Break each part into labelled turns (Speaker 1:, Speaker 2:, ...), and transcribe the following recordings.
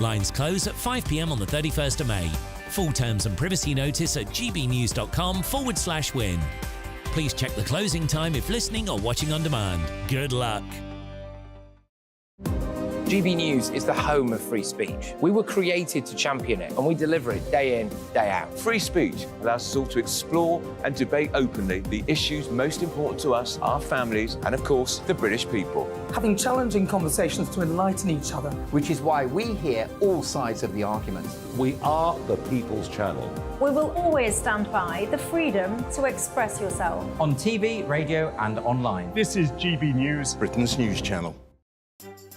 Speaker 1: Lines close at 5 p.m. on the 31st of May. Full terms and privacy notice at gbnews.com/win. Please check the closing time if listening or watching on demand. Good luck.
Speaker 2: GB News is the home of free speech. We were created to champion it, and we deliver it day in, day out.
Speaker 3: Free speech allows us all to explore and debate openly the issues most important to us, our families, and of course, the British people.
Speaker 4: Having challenging conversations to enlighten each other.
Speaker 5: Which is why we hear all sides of the argument.
Speaker 6: We are the People's Channel.
Speaker 7: We will always stand by the freedom to express yourself.
Speaker 8: On TV, radio and online.
Speaker 9: This is GB News,
Speaker 6: Britain's news channel.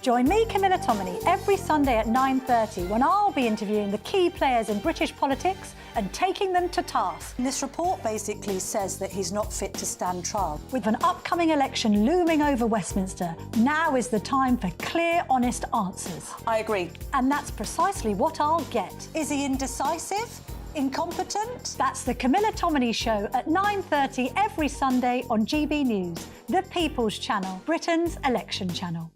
Speaker 10: Join me, Camilla Tominey, every Sunday at 9:30 when I'll be interviewing the key players in British politics and taking them to task.
Speaker 11: This report basically says that he's not fit to stand trial.
Speaker 10: With an upcoming election looming over Westminster, now is the time for clear, honest answers.
Speaker 11: I agree.
Speaker 10: And that's precisely what I'll get.
Speaker 11: Is he indecisive? Incompetent?
Speaker 10: That's the Camilla Tominey Show at 9:30 every Sunday on GB News, the People's Channel, Britain's election channel.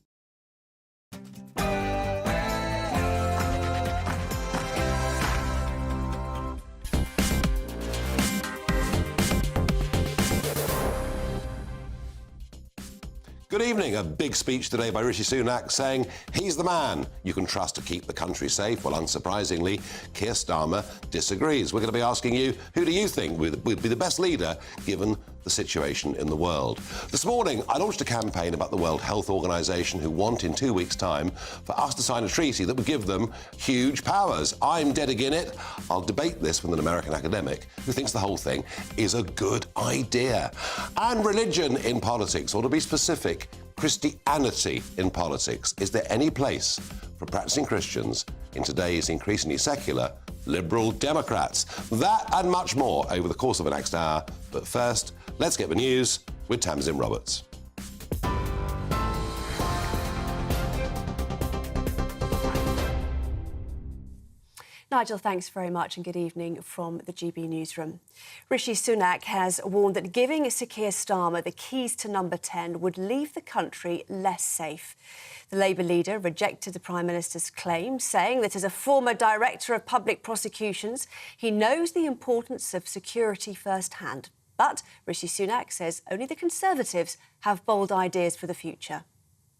Speaker 12: Good evening. A big speech today by Rishi Sunak saying he's the man you can trust to keep the country safe. Well, unsurprisingly, Keir Starmer disagrees. We're going to be asking you, who do you think would be the best leader given the situation in the world? This morning, I launched a campaign about the World Health Organization who want in 2 weeks' time for us to sign a treaty that would give them huge powers. I'm dead again it. I'll debate this with an American academic who thinks the whole thing is a good idea. And religion in politics, or to be specific, Christianity in politics. Is there any place for practicing Christians in today's increasingly secular Liberal Democrats? That and much more over the course of the next hour. But first, let's get the news with Tamsin Roberts.
Speaker 13: Nigel, thanks very much and good evening from the GB newsroom. Rishi Sunak has warned that giving Sir Keir Starmer the keys to number 10 would leave the country less safe. The Labour leader rejected the Prime Minister's claim, saying that as a former Director of Public Prosecutions, he knows the importance of security firsthand. But Rishi Sunak says only the Conservatives have bold ideas for the future.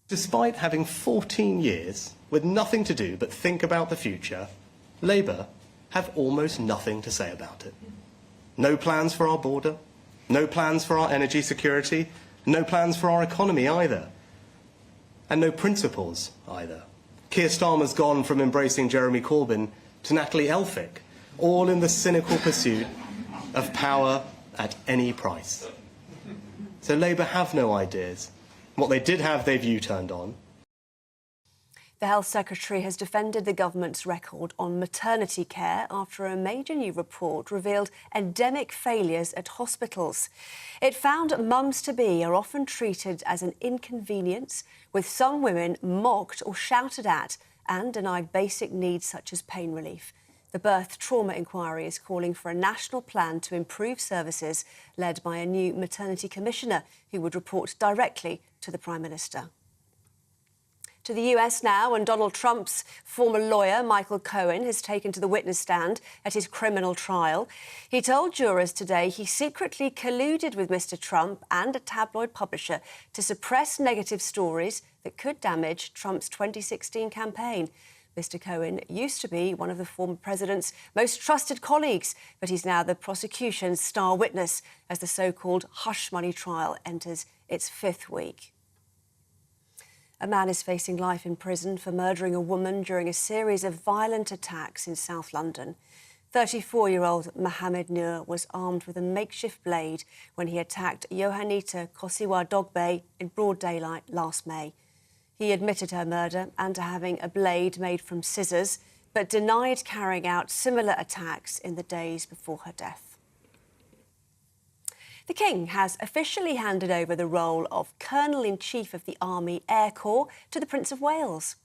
Speaker 14: Despite having 14 years with nothing to do but think about the future, Labour have almost nothing to say about it. No plans for our border, no plans for our energy security, no plans for our economy either. And no principles either. Keir Starmer's gone from embracing Jeremy Corbyn to Natalie Elphicke, all in the cynical pursuit of power at any price. So Labour have no ideas. What they did have, they've U-turned on.
Speaker 13: The Health Secretary has defended the government's record on maternity care after a major new report revealed endemic failures at hospitals. It found mums-to-be are often treated as an inconvenience, with some women mocked or shouted at and denied basic needs such as pain relief. The Birth Trauma Inquiry is calling for a national plan to improve services, led by a new maternity commissioner who would report directly to the Prime Minister. To the US now, and Donald Trump's former lawyer, Michael Cohen, has taken to the witness stand at his criminal trial. He told jurors today he secretly colluded with Mr. Trump and a tabloid publisher to suppress negative stories that could damage Trump's 2016 campaign. Mr. Cohen used to be one of the former president's most trusted colleagues, but he's now the prosecution's star witness as the so-called hush money trial enters its 5th week. A man is facing life in prison for murdering a woman during a series of violent attacks in South London. 34-year-old Mohamed Noor was armed with a makeshift blade when he attacked Yohanita Kosiwa Dogbe in broad daylight last May. He admitted her murder and to having a blade made from scissors, but denied carrying out similar attacks in the days before her death. The King has officially handed over the role of Colonel-in-Chief of the Army Air Corps to the Prince of Wales.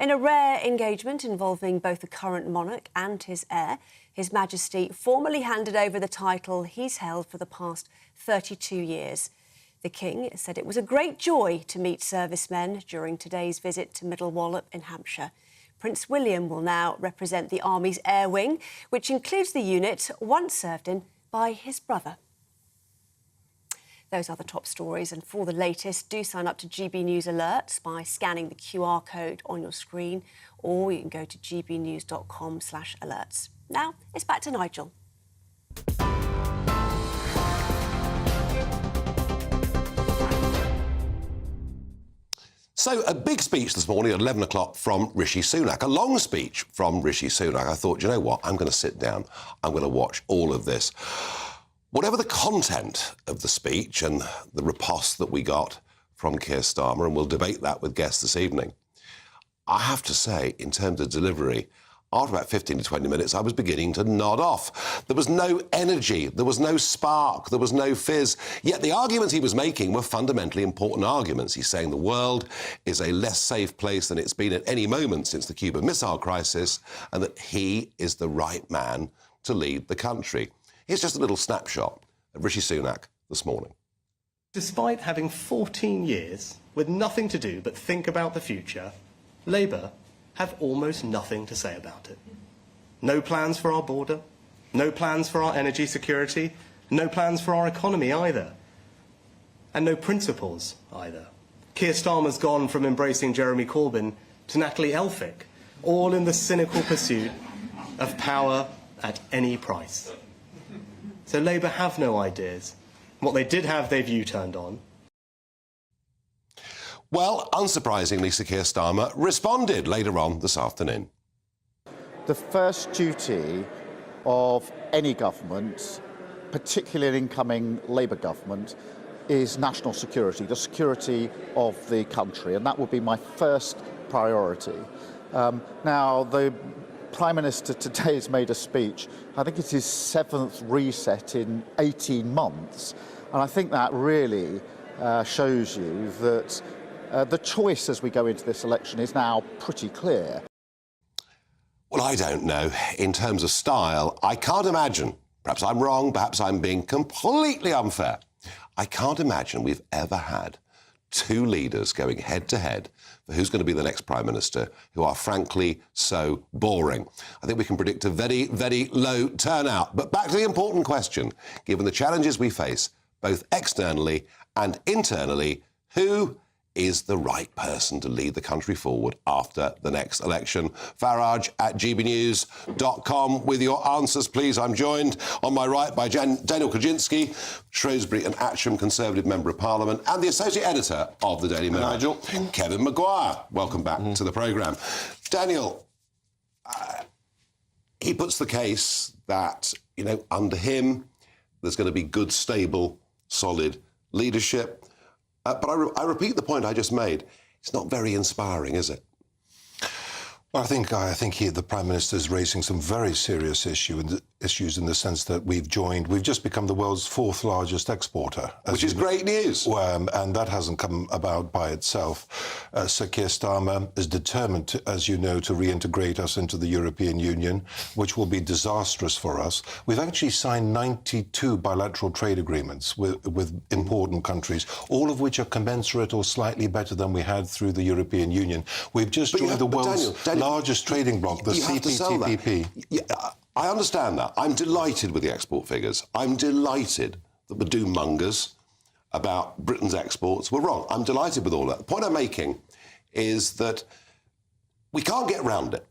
Speaker 13: In a rare engagement involving both the current monarch and his heir, His Majesty formally handed over the title he's held for the past 32 years. The King said it was a great joy to meet servicemen during today's visit to Middle Wallop in Hampshire. Prince William will now represent the Army's Air Wing, which includes the unit once served in by his brother. Those are the top stories, and for the latest, do sign up to GB News Alerts by scanning the QR code on your screen, or you can go to gbnews.com/alerts. Now, it's back to Nigel.
Speaker 12: So, a big speech this morning at 11 o'clock from Rishi Sunak, a long speech from Rishi Sunak. I thought, you know what, I'm going to sit down, I'm going to watch all of this. Whatever the content of the speech and the riposte that we got from Keir Starmer, and we'll debate that with guests this evening, I have to say, in terms of delivery, after about 15 to 20 minutes, I was beginning to nod off. There was no energy, there was no spark, there was no fizz. Yet the arguments he was making were fundamentally important arguments. He's saying the world is a less safe place than it's been at any moment since the Cuban Missile Crisis, and that he is the right man to lead the country. Here's just a little snapshot of Rishi Sunak this morning.
Speaker 14: Despite having 14 years with nothing to do but think about the future, Labour have almost nothing to say about it. No plans for our border, no plans for our energy security, no plans for our economy either, and no principles either. Keir Starmer's gone from embracing Jeremy Corbyn to Natalie Elphicke, all in the cynical pursuit of power at any price. So Labour have no ideas. What they did have, they've U-turned on.
Speaker 12: Well, unsurprisingly, Sir Keir Starmer responded later on this afternoon.
Speaker 9: The first duty of any government, particularly an incoming Labour government, is national security, the security of the country, and that would be my first priority. Now, the Prime Minister today has made a speech. I think it's his 7th reset in 18 months. And I think that really shows you that the choice as we go into this election is now pretty clear.
Speaker 12: Well, I don't know. In terms of style, I can't imagine, perhaps I'm wrong, perhaps I'm being completely unfair, I can't imagine we've ever had two leaders going head-to-head for who's going to be the next Prime Minister who are, frankly, so boring. I think we can predict a very, very low turnout. But back to the important question. Given the challenges we face, both externally and internally, who is the right person to lead the country forward after the next election? Farage at gbnews.com with your answers, please. I'm joined on my right by Daniel Kaczynski, Shrewsbury and Atcham Conservative Member of Parliament, and the Associate Editor of the Daily Mail, Nigel, Kevin Maguire. Welcome back to the programme. Daniel, he puts the case that, you know, under him, there's going to be good, stable, solid leadership. But I repeat the point I just made. It's not very inspiring, is it?
Speaker 6: Well, I think the Prime Minister is raising some very serious issues in the sense that we've just become the world's 4th largest exporter.
Speaker 12: Which is great news.
Speaker 6: And that hasn't come about by itself. Sir Keir Starmer is determined, as you know, to reintegrate us into the European Union, which will be disastrous for us. We've actually signed 92 bilateral trade agreements with important countries, all of which are commensurate or slightly better than we had through the European Union. We've just joined the world's largest trading bloc, the CPTPP.
Speaker 12: Yeah, I understand that. I'm delighted with the export figures. I'm delighted that the doom-mongers about Britain's exports were wrong. I'm delighted with all that. The point I'm making is that we can't get round it.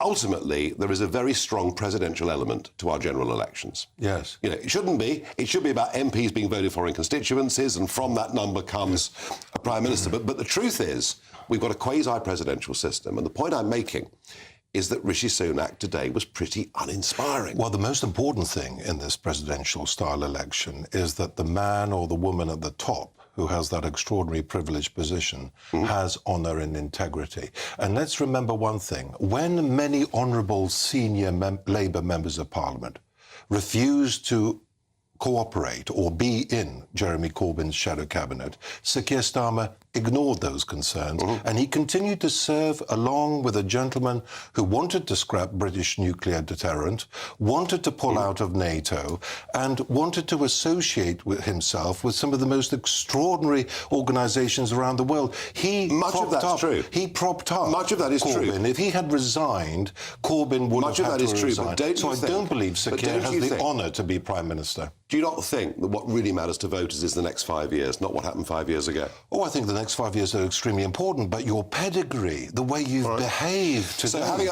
Speaker 12: Ultimately, there is a very strong presidential element to our general elections.
Speaker 6: Yes.
Speaker 12: You know, it shouldn't be. It should be about MPs being voted for in constituencies, and from that number comes a Prime Minister. But the truth is, we've got a quasi-presidential system, and the point I'm making is that Rishi Sunak today was pretty uninspiring.
Speaker 6: Well, the most important thing in this presidential-style election is that the man or the woman at the top who has that extraordinary privileged position has honour and integrity. And let's remember one thing. When many honourable senior Labour members of Parliament refused to cooperate or be in Jeremy Corbyn's shadow cabinet, Sir Keir Starmer ignored those concerns, and he continued to serve along with a gentleman who wanted to scrap British nuclear deterrent, wanted to pull out of NATO, and wanted to associate with himself with some of the most extraordinary organisations around the world.
Speaker 12: Much of that's true.
Speaker 6: He propped up
Speaker 12: Much of that is
Speaker 6: Corbyn.
Speaker 12: true.
Speaker 6: If he had resigned, Corbyn would
Speaker 12: Much
Speaker 6: have
Speaker 12: of
Speaker 6: had
Speaker 12: that
Speaker 6: to
Speaker 12: is true,
Speaker 6: resign.
Speaker 12: but don't
Speaker 6: so
Speaker 12: you
Speaker 6: I
Speaker 12: think-
Speaker 6: don't believe Sir
Speaker 12: but
Speaker 6: Keir
Speaker 12: don't
Speaker 6: has
Speaker 12: you
Speaker 6: the
Speaker 12: think-
Speaker 6: honour to be Prime Minister.
Speaker 12: Do you not think that what really matters to voters is the next 5 years, not what happened 5 years ago?
Speaker 6: Oh, I think the next 5 years are extremely important, but your pedigree, the way you've behaved to
Speaker 12: So having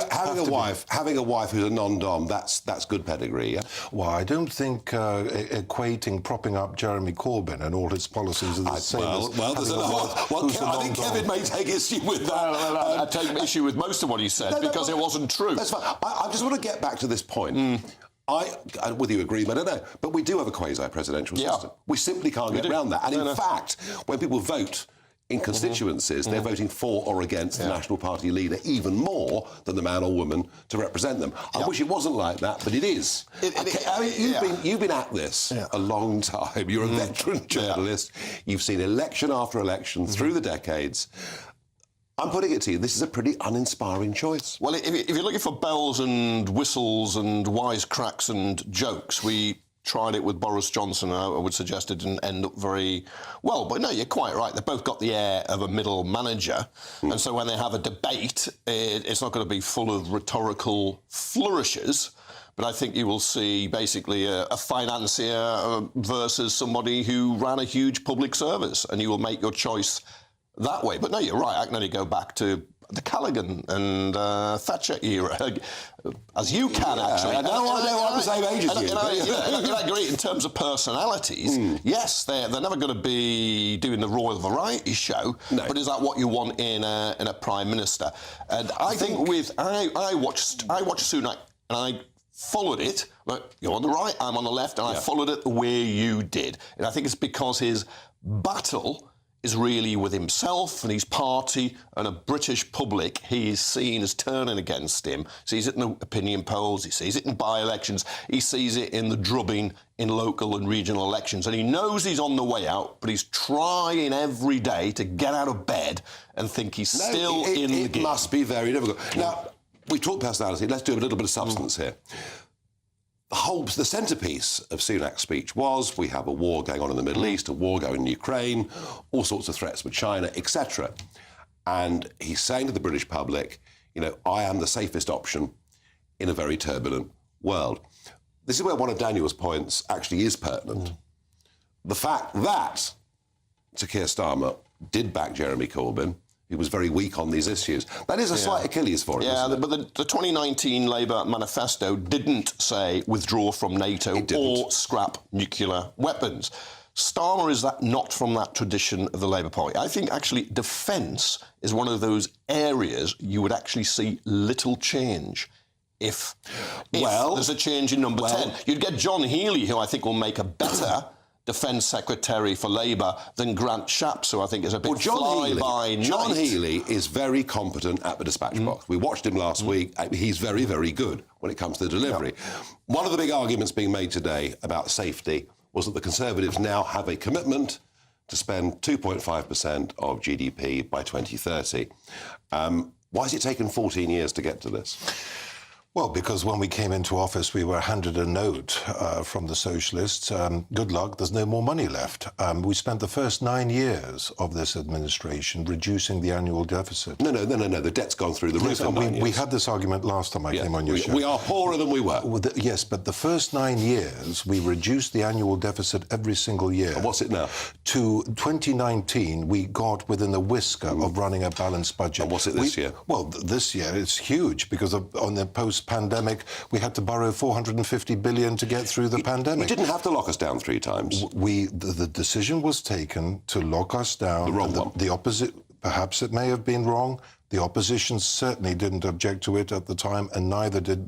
Speaker 12: a wife who's a non-dom, that's good pedigree, yeah?
Speaker 6: Well, I don't think equating propping up Jeremy Corbyn and all his policies are the same as
Speaker 12: there's
Speaker 6: having a wife who's a
Speaker 12: I think
Speaker 6: non-dom.
Speaker 12: Kevin may take issue with that.
Speaker 15: I take issue with most of what he said because it wasn't true.
Speaker 12: That's fine. I just want to get back to this point. Whether you agree, I don't know, but we do have a quasi-presidential system. We simply can't get around that. And in fact, when people vote in constituencies, they're voting for or against the National Party leader even more than the man or woman to represent them. I wish it wasn't like that, but it is. You've been at this a long time. You're a veteran journalist. You've seen election after election through the decades. I'm putting it to you, this is a pretty uninspiring choice.
Speaker 15: Well, if you're looking for bells and whistles and wisecracks and jokes, we tried it with Boris Johnson, and I would suggest it didn't end up very well. But no, you're quite right. They've both got the air of a middle manager. And so when they have a debate, it's not going to be full of rhetorical flourishes. But I think you will see basically a financier versus somebody who ran a huge public service, and you will make your choice that way. But no, you're right. I can only go back to the Callaghan and Thatcher era, as you can, actually.
Speaker 12: I'm the same age as you.
Speaker 15: I agree in terms of personalities. Yes, they're never going to be doing the Royal Variety Show, but is that what you want in a Prime Minister? And I think I watched Sunak, and I followed it. Look, you're on the right, I'm on the left, and I followed it the way you did. And I think it's because his battle is really with himself and his party and a British public he is seen as turning against him. He sees it in the opinion polls, he sees it in by-elections, he sees it in the drubbing in local and regional elections, and he knows he's on the way out, but he's trying every day to get out of bed and think he's still in the game.
Speaker 12: It must be very difficult. Now, we talk personality, let's do a little bit of substance here. The centrepiece of Sunak's speech was we have a war going on in the Middle East, a war going in Ukraine, all sorts of threats with China, etc. And he's saying to the British public, you know, I am the safest option in a very turbulent world. This is where one of Daniel's points actually is pertinent. The fact that Sir Keir Starmer did back Jeremy Corbyn, he was very weak on these issues. That is a slight Achilles for him.
Speaker 15: Yeah, but the 2019 Labour manifesto didn't say withdraw from NATO or scrap nuclear weapons. Starmer is not from that tradition of the Labour Party. I think actually defence is one of those areas you would actually see little change. If there's a change in number 10. You'd get John Healey, who I think will make a better Defence Secretary for Labour than Grant Shapps, who I think is a bit fly-by-night.
Speaker 12: John Healey is very competent at the dispatch box. We watched him last week. He's very, very good when it comes to the delivery. One of the big arguments being made today about safety was that the Conservatives now have a commitment to spend 2.5% of GDP by 2030. Why has it taken 14 years to get to this?
Speaker 6: Well, because when we came into office, we were handed a note from the socialists. Good luck, there's no more money left. We spent the first 9 years of this administration reducing the annual deficit.
Speaker 12: No. The debt's gone through the roof.
Speaker 6: We had this argument last time I came on your show.
Speaker 12: We are poorer than we were.
Speaker 6: Yes, but the first 9 years, we reduced the annual deficit every single year.
Speaker 12: And what's it now?
Speaker 6: To 2019, we got within a whisker of running a balanced budget.
Speaker 12: And what's it this year?
Speaker 6: Well, this year it's huge because on the post-pandemic, we had to borrow $450 billion to get through the pandemic.
Speaker 12: You didn't have to lock us down 3 times.
Speaker 6: The decision was taken to lock us down.
Speaker 12: The wrong one.
Speaker 6: The opposite, perhaps it may have been wrong. The opposition certainly didn't object to it at the time, and neither did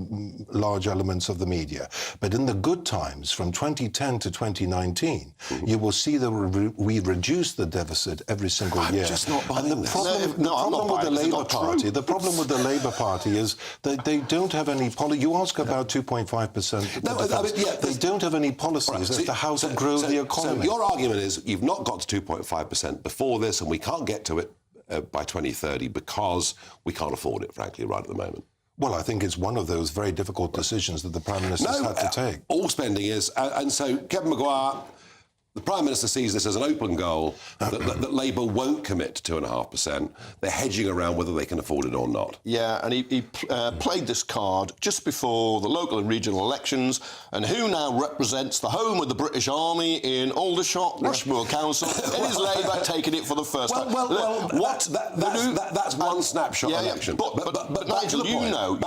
Speaker 6: large elements of the media. But in the good times, from 2010 to 2019, you will see that we reduce the deficit every single year.
Speaker 15: I'm just not buying
Speaker 6: and the problem with the Labour Party, the problem with the Labour Party is that they don't have any policy. You ask about 2.5%.
Speaker 12: No, I mean, yeah,
Speaker 6: they don't have any policies as to how to grow the economy.
Speaker 12: So your argument is you've not got to 2.5% before this, and we can't get to it by 2030 because we can't afford it, frankly, right at the moment.
Speaker 6: Well, I think it's one of those very difficult decisions that the Prime Minister's had to take.
Speaker 12: All spending is. And so Kevin Maguire, the Prime Minister sees this as an open goal that Labour won't commit to 2.5%. They're hedging around whether they can afford it or not.
Speaker 15: Yeah, and he played this card just before the local and regional elections. And who now represents the home of the British Army in Aldershot, Rushmoor Council? It is Labour taking it for the first time.
Speaker 12: That's one snapshot election.
Speaker 15: But Nigel, you know.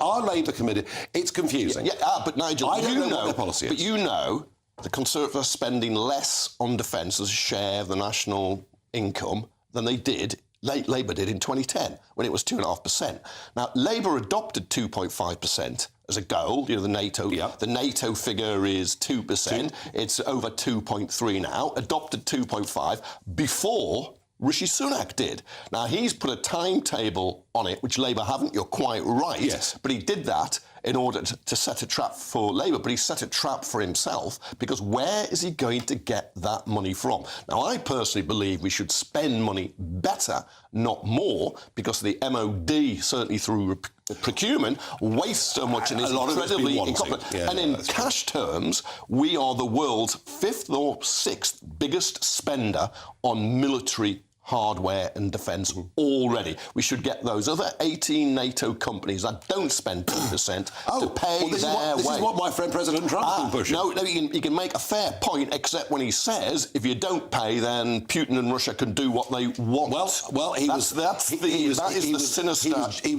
Speaker 12: Our Labour committed. It's confusing.
Speaker 15: Yeah, but Nigel,
Speaker 12: I don't know what their policy is.
Speaker 15: But you know, the Conservatives are spending less on defence as a share of the national income than they did, Labour did in 2010, when it was 2.5%. Now, Labour adopted 2.5% as a goal. You know, the NATO figure is 2%. It's over 2.3 now. Adopted 2.5 before Rishi Sunak did. Now, he's put a timetable on it, which Labour haven't. You're quite right.
Speaker 12: Yes.
Speaker 15: But he did that in order to set a trap for Labour, but he set a trap for himself, because where is he going to get that money from? Now, I personally believe we should spend money better, not more, because the MOD, certainly through procurement, wastes so much and is incredibly incompetent. And in cash terms, we are the world's 5th or 6th biggest spender on military hardware and defence already. We should get those other 18 NATO companies that don't spend 2% to pay
Speaker 12: this
Speaker 15: their way.
Speaker 12: This is what my friend President Trump's been pushing.
Speaker 15: No, he can make a fair point, except when he says if you don't pay, then Putin and Russia can do what they want.
Speaker 12: Well, he was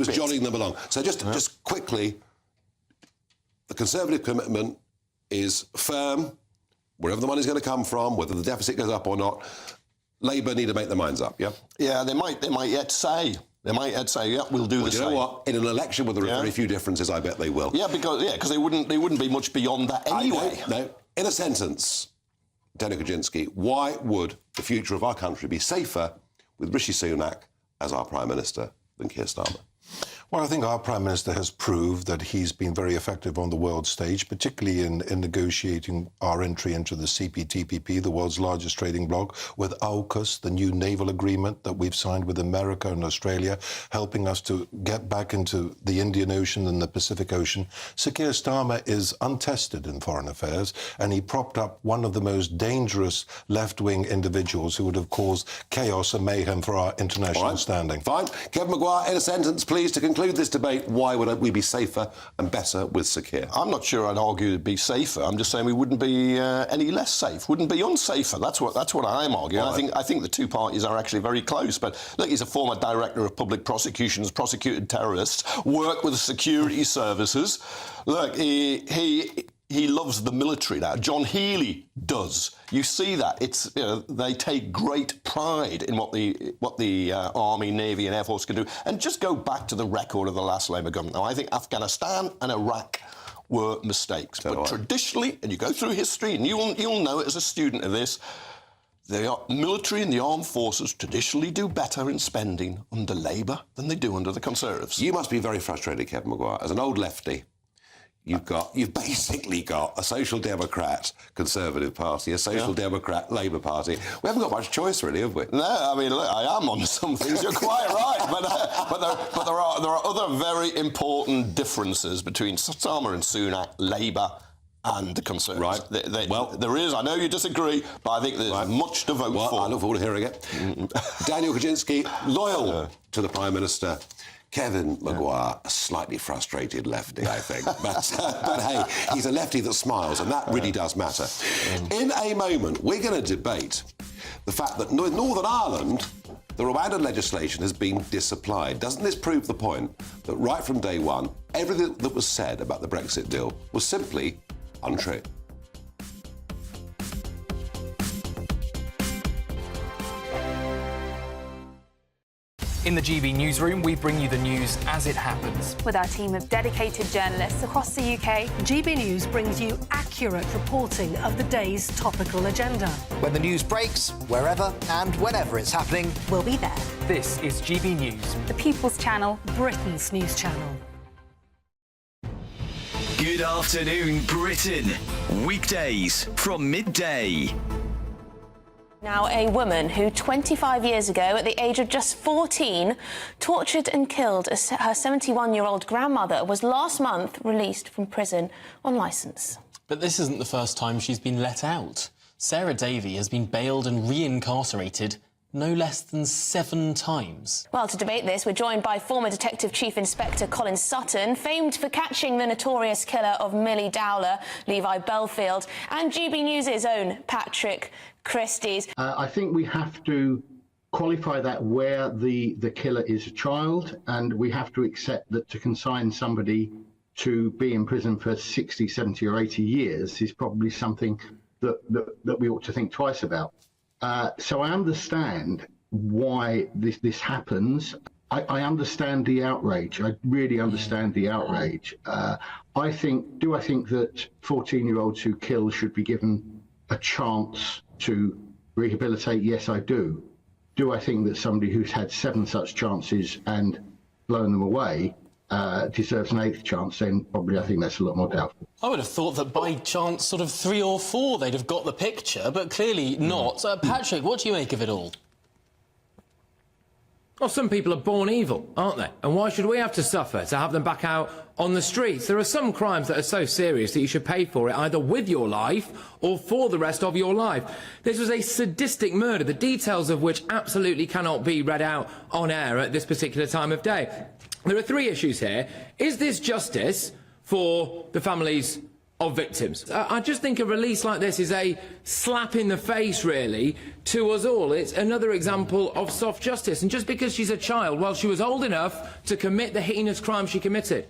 Speaker 12: jotting them along. So just quickly, the Conservative commitment is firm, wherever the money's going to come from, whether the deficit goes up or not. Labour need to make their minds up, yeah?
Speaker 15: Yeah, they might yet say, yeah, we'll do the same.
Speaker 12: You know what? In an election where there are very few differences, I bet they will.
Speaker 15: Yeah, because they wouldn't be much beyond that anyway.
Speaker 12: No. In a sentence, Daniel Kaczynski, why would the future of our country be safer with Rishi Sunak as our Prime Minister than Keir Starmer?
Speaker 6: Well, I think our Prime Minister has proved that he's been very effective on the world stage, particularly in negotiating our entry into the CPTPP, the world's largest trading bloc, with AUKUS, the new naval agreement that we've signed with America and Australia, helping us to get back into the Indian Ocean and the Pacific Ocean. Sir Keir Starmer is untested in foreign affairs, and he propped up one of the most dangerous left-wing individuals who would have caused chaos and mayhem for our international standing.
Speaker 12: Fine. Kevin Maguire, in a sentence, please, to conclude this debate, why would we be safer and better with Sir Keir?
Speaker 15: I'm not sure I'd argue it'd be safer. I'm just saying we wouldn't be any less safe, wouldn't be unsafer. That's what I'm arguing. I think the two parties are actually very close. But look, he's a former director of public prosecutions, prosecuted terrorists, worked with the security services. Look, he loves the military now. John Healey does. You see that. It's they take great pride in what the Army, Navy and Air Force can do. And just go back to the record of the last Labour government. Now, I think Afghanistan and Iraq were mistakes. But traditionally, and you go through history, and you'll know it as a student of this, the military and the armed forces traditionally do better in spending under Labour than they do under the Conservatives.
Speaker 12: You must be very frustrated, Kevin Maguire, as an old lefty. You've basically got a Social Democrat Conservative Party, a Social Democrat Labour Party. We haven't got much choice, really, have we?
Speaker 15: No, I mean, look, I am on some things. You're quite right, but there are other very important differences between Starmer and Sunak, Labour and the Conservatives.
Speaker 12: Right.
Speaker 15: There is. I know you disagree, but I think there's much to vote for.
Speaker 12: I look forward to hearing it. Daniel Kaczynski, loyal to the Prime Minister. Kevin Maguire, a slightly frustrated lefty, I think. But hey, he's a lefty that smiles, and that really does matter. In a moment, we're going to debate the fact that in Northern Ireland, the Rwanda legislation has been disapplied. Doesn't this prove the point that right from day one, everything that was said about the Brexit deal was simply untrue?
Speaker 16: In the GB newsroom, we bring you the news as it happens.
Speaker 7: With our team of dedicated journalists across the UK,
Speaker 17: GB News brings you accurate reporting of the day's topical agenda.
Speaker 18: When the news breaks, wherever and whenever it's happening,
Speaker 17: we'll be there.
Speaker 16: This is GB News,
Speaker 7: the People's Channel,
Speaker 17: Britain's news channel.
Speaker 19: Good afternoon, Britain. Weekdays from midday.
Speaker 20: Now, a woman who 25 years ago, at the age of just 14, tortured and killed her 71-year-old grandmother was last month released from prison on licence.
Speaker 21: But this isn't the first time she's been let out. Sarah Davey has been bailed and re-incarcerated no less than 7 times.
Speaker 20: Well, to debate this, we're joined by former Detective Chief Inspector Colin Sutton, famed for catching the notorious killer of Millie Dowler, Levi Belfield, and GB News' own Patrick Christie's.
Speaker 22: I think we have to qualify that where the killer is a child, and we have to accept that to consign somebody to be in prison for 60, 70 or 80 years is probably something that we ought to think twice about. So I understand why this happens. I understand the outrage. I really understand the outrage. I think that 14-year-olds who kill should be given a chance to rehabilitate? Yes, I do. Do I think that somebody who's had 7 such chances and blown them away deserves an 8th chance? Then probably I think that's a lot more doubtful.
Speaker 21: I would have thought that by chance, sort of 3 or 4, they'd have got the picture, but clearly not. Patrick, what do you make of it all?
Speaker 23: Well, some people are born evil, aren't they? And why should we have to suffer to have them back out on the streets? There are some crimes that are so serious that you should pay for it either with your life or for the rest of your life. This was a sadistic murder, the details of which absolutely cannot be read out on air at this particular time of day. There are 3 issues here. Is this justice for the families of victims? I just think a release like this is a slap in the face, really, to us all. It's another example of soft justice. And just because she's a child, well, she was old enough to commit the heinous crime she committed.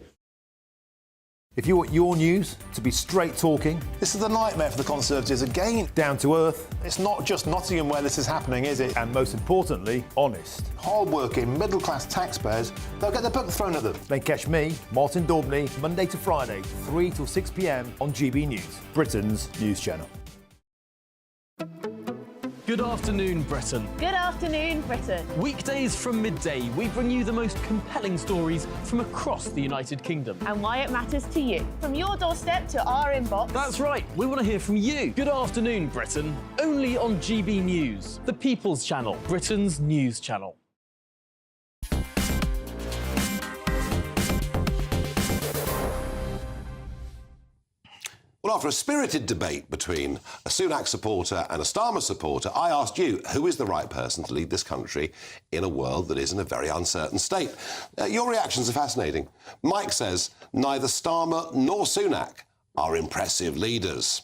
Speaker 24: If you want your news to be straight talking, this is a nightmare for the Conservatives again. Down to earth. It's not just Nottingham where this is happening, is it? And most importantly, honest. Hard-working, middle-class taxpayers, they'll get their book thrown at them. Then catch me, Martin Daubney, Monday to Friday, 3 till 6 p.m. on GB News, Britain's news channel.
Speaker 25: Good afternoon, Britain.
Speaker 7: Good afternoon, Britain.
Speaker 25: Weekdays from midday, we bring you the most compelling stories from across the United Kingdom.
Speaker 7: And why it matters to you. From your doorstep to our inbox.
Speaker 25: That's right, we want to hear from you. Good afternoon, Britain. Only on GB News, the People's Channel, Britain's news channel.
Speaker 12: Well, after a spirited debate between a Sunak supporter and a Starmer supporter, I asked you, who is the right person to lead this country in a world that is in a very uncertain state? Your reactions are fascinating. Mike says neither Starmer nor Sunak are impressive leaders.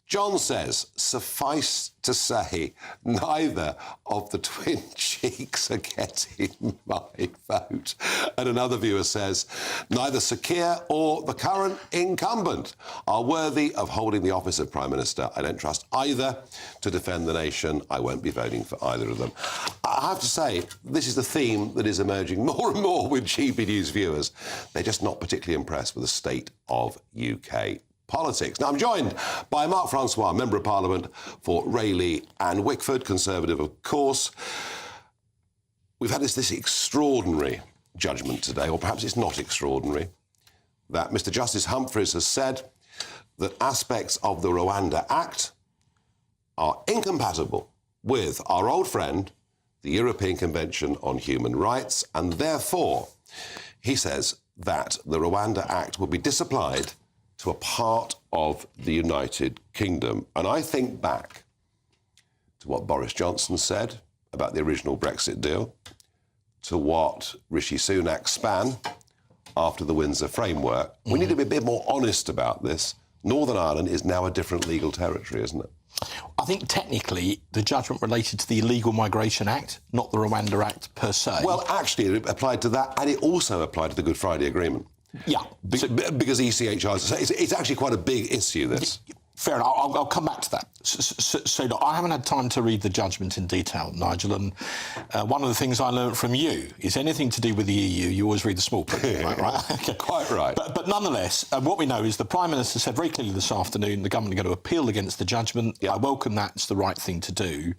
Speaker 12: John says, suffice to say, neither of the twin cheeks are getting my vote. And another viewer says, neither Sir Keir or the current incumbent are worthy of holding the office of Prime Minister. I don't trust either to defend the nation. I won't be voting for either of them. I have to say, this is the theme that is emerging more and more with GB News viewers. They're just not particularly impressed with the state of UK politics. Now, I'm joined by Mark Francois, Member of Parliament for Rayleigh and Wickford, Conservative, of course. We've had this extraordinary judgment today, or perhaps it's not extraordinary, that Mr Justice Humphreys has said that aspects of the Rwanda Act are incompatible with our old friend, the European Convention on Human Rights, and therefore, he says that the Rwanda Act will be disapplied to a part of the United Kingdom. And I think back to what Boris Johnson said about the original Brexit deal, to what Rishi Sunak span after the Windsor Framework. We need to be a bit more honest about this. Northern Ireland is now a different legal territory, isn't it?
Speaker 26: I think technically the judgment related to the Illegal Migration Act, not the Rwanda Act per se.
Speaker 12: Well, actually, it applied to that, and it also applied to the Good Friday Agreement.
Speaker 26: Yeah.
Speaker 12: Because ECHR, it's actually quite a big issue, this.
Speaker 26: Fair enough. I'll come back to that. So look, I haven't had time to read the judgment in detail, Nigel, and one of the things I learned from you is anything to do with the EU, you always read the small print, right? Okay.
Speaker 12: Quite right.
Speaker 26: But nonetheless, what we know is the Prime Minister said very clearly this afternoon the government are going to appeal against the judgment. I welcome that. It's the right thing to do.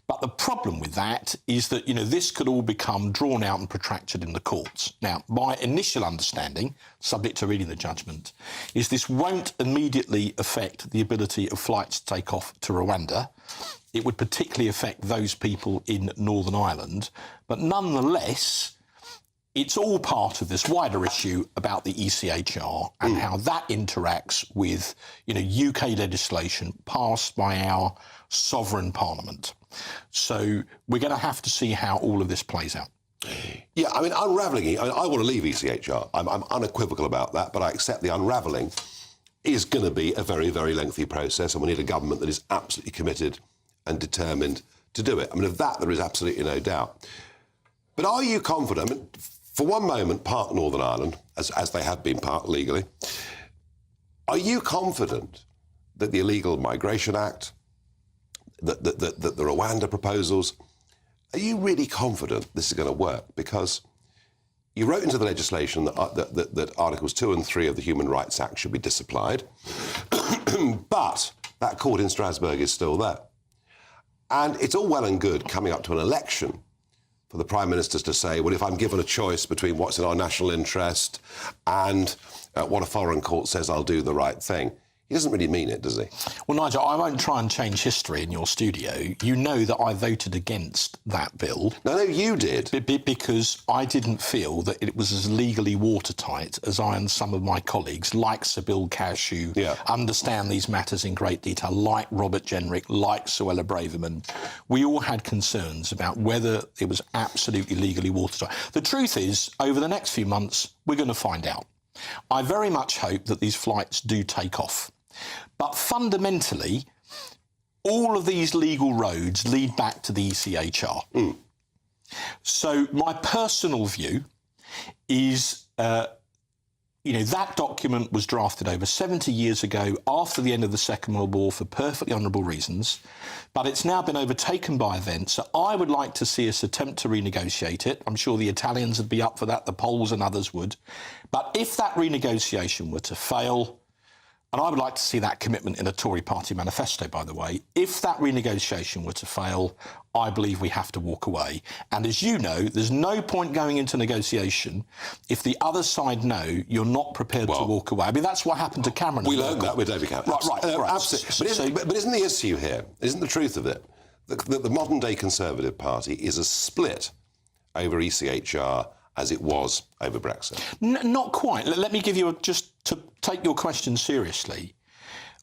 Speaker 26: But the problem with that is that, this could all become drawn out and protracted in the courts. Now, my initial understanding, subject to reading the judgment, is this won't immediately affect the ability of flights to take off to Rwanda. It would particularly affect those people in Northern Ireland. But nonetheless, it's all part of this wider issue about the ECHR and how that interacts with, UK legislation passed by our sovereign parliament. So we're going to have to see how all of this plays out.
Speaker 12: Yeah, I mean, unravelling it, I want to leave ECHR. I'm unequivocal about that, but I accept the unravelling is going to be a very, very lengthy process, and we need a government that is absolutely committed and determined to do it. I mean, of that there is absolutely no doubt. But are you confident, I mean, for one moment, part Northern Ireland, as they have been part legally, are you confident that the Illegal Migration Act, that the Rwanda proposals, are you really confident this is going to work? Because you wrote into the legislation that Articles 2 and 3 of the Human Rights Act should be disapplied, but that court in Strasbourg is still there. And it's all well and good coming up to an election for the Prime Ministers to say, well, if I'm given a choice between what's in our national interest and what a foreign court says, I'll do the right thing. He doesn't really mean it, does he?
Speaker 26: Well, Nigel, I won't try and change history in your studio. You know that I voted against that bill.
Speaker 12: No, you did.
Speaker 26: Because I didn't feel that it was as legally watertight as I and some of my colleagues, like Sir Bill Cash, who understand these matters in great detail, like Robert Jenrick, like Suella Braverman. We all had concerns about whether it was absolutely legally watertight. The truth is, over the next few months, we're going to find out. I very much hope that these flights do take off. But fundamentally, all of these legal roads lead back to the ECHR. So my personal view is, that document was drafted over 70 years ago after the end of the Second World War for perfectly honourable reasons, but it's now been overtaken by events. So I would like to see us attempt to renegotiate it. I'm sure the Italians would be up for that, the Poles and others would. But if that renegotiation were to fail, and I would like to see that commitment in a Tory party manifesto, by the way. If that renegotiation were to fail, I believe we have to walk away. And as you know, there's no point going into negotiation if the other side know you're not prepared to walk away. I mean, that's what happened to Cameron.
Speaker 12: We learned that with David Cameron.
Speaker 26: Right.
Speaker 12: Absolutely. But isn't the issue here, isn't the truth of it, that the modern-day Conservative Party is as split over ECHR as it was over Brexit?
Speaker 26: Not quite. Let me give you just to take your question seriously.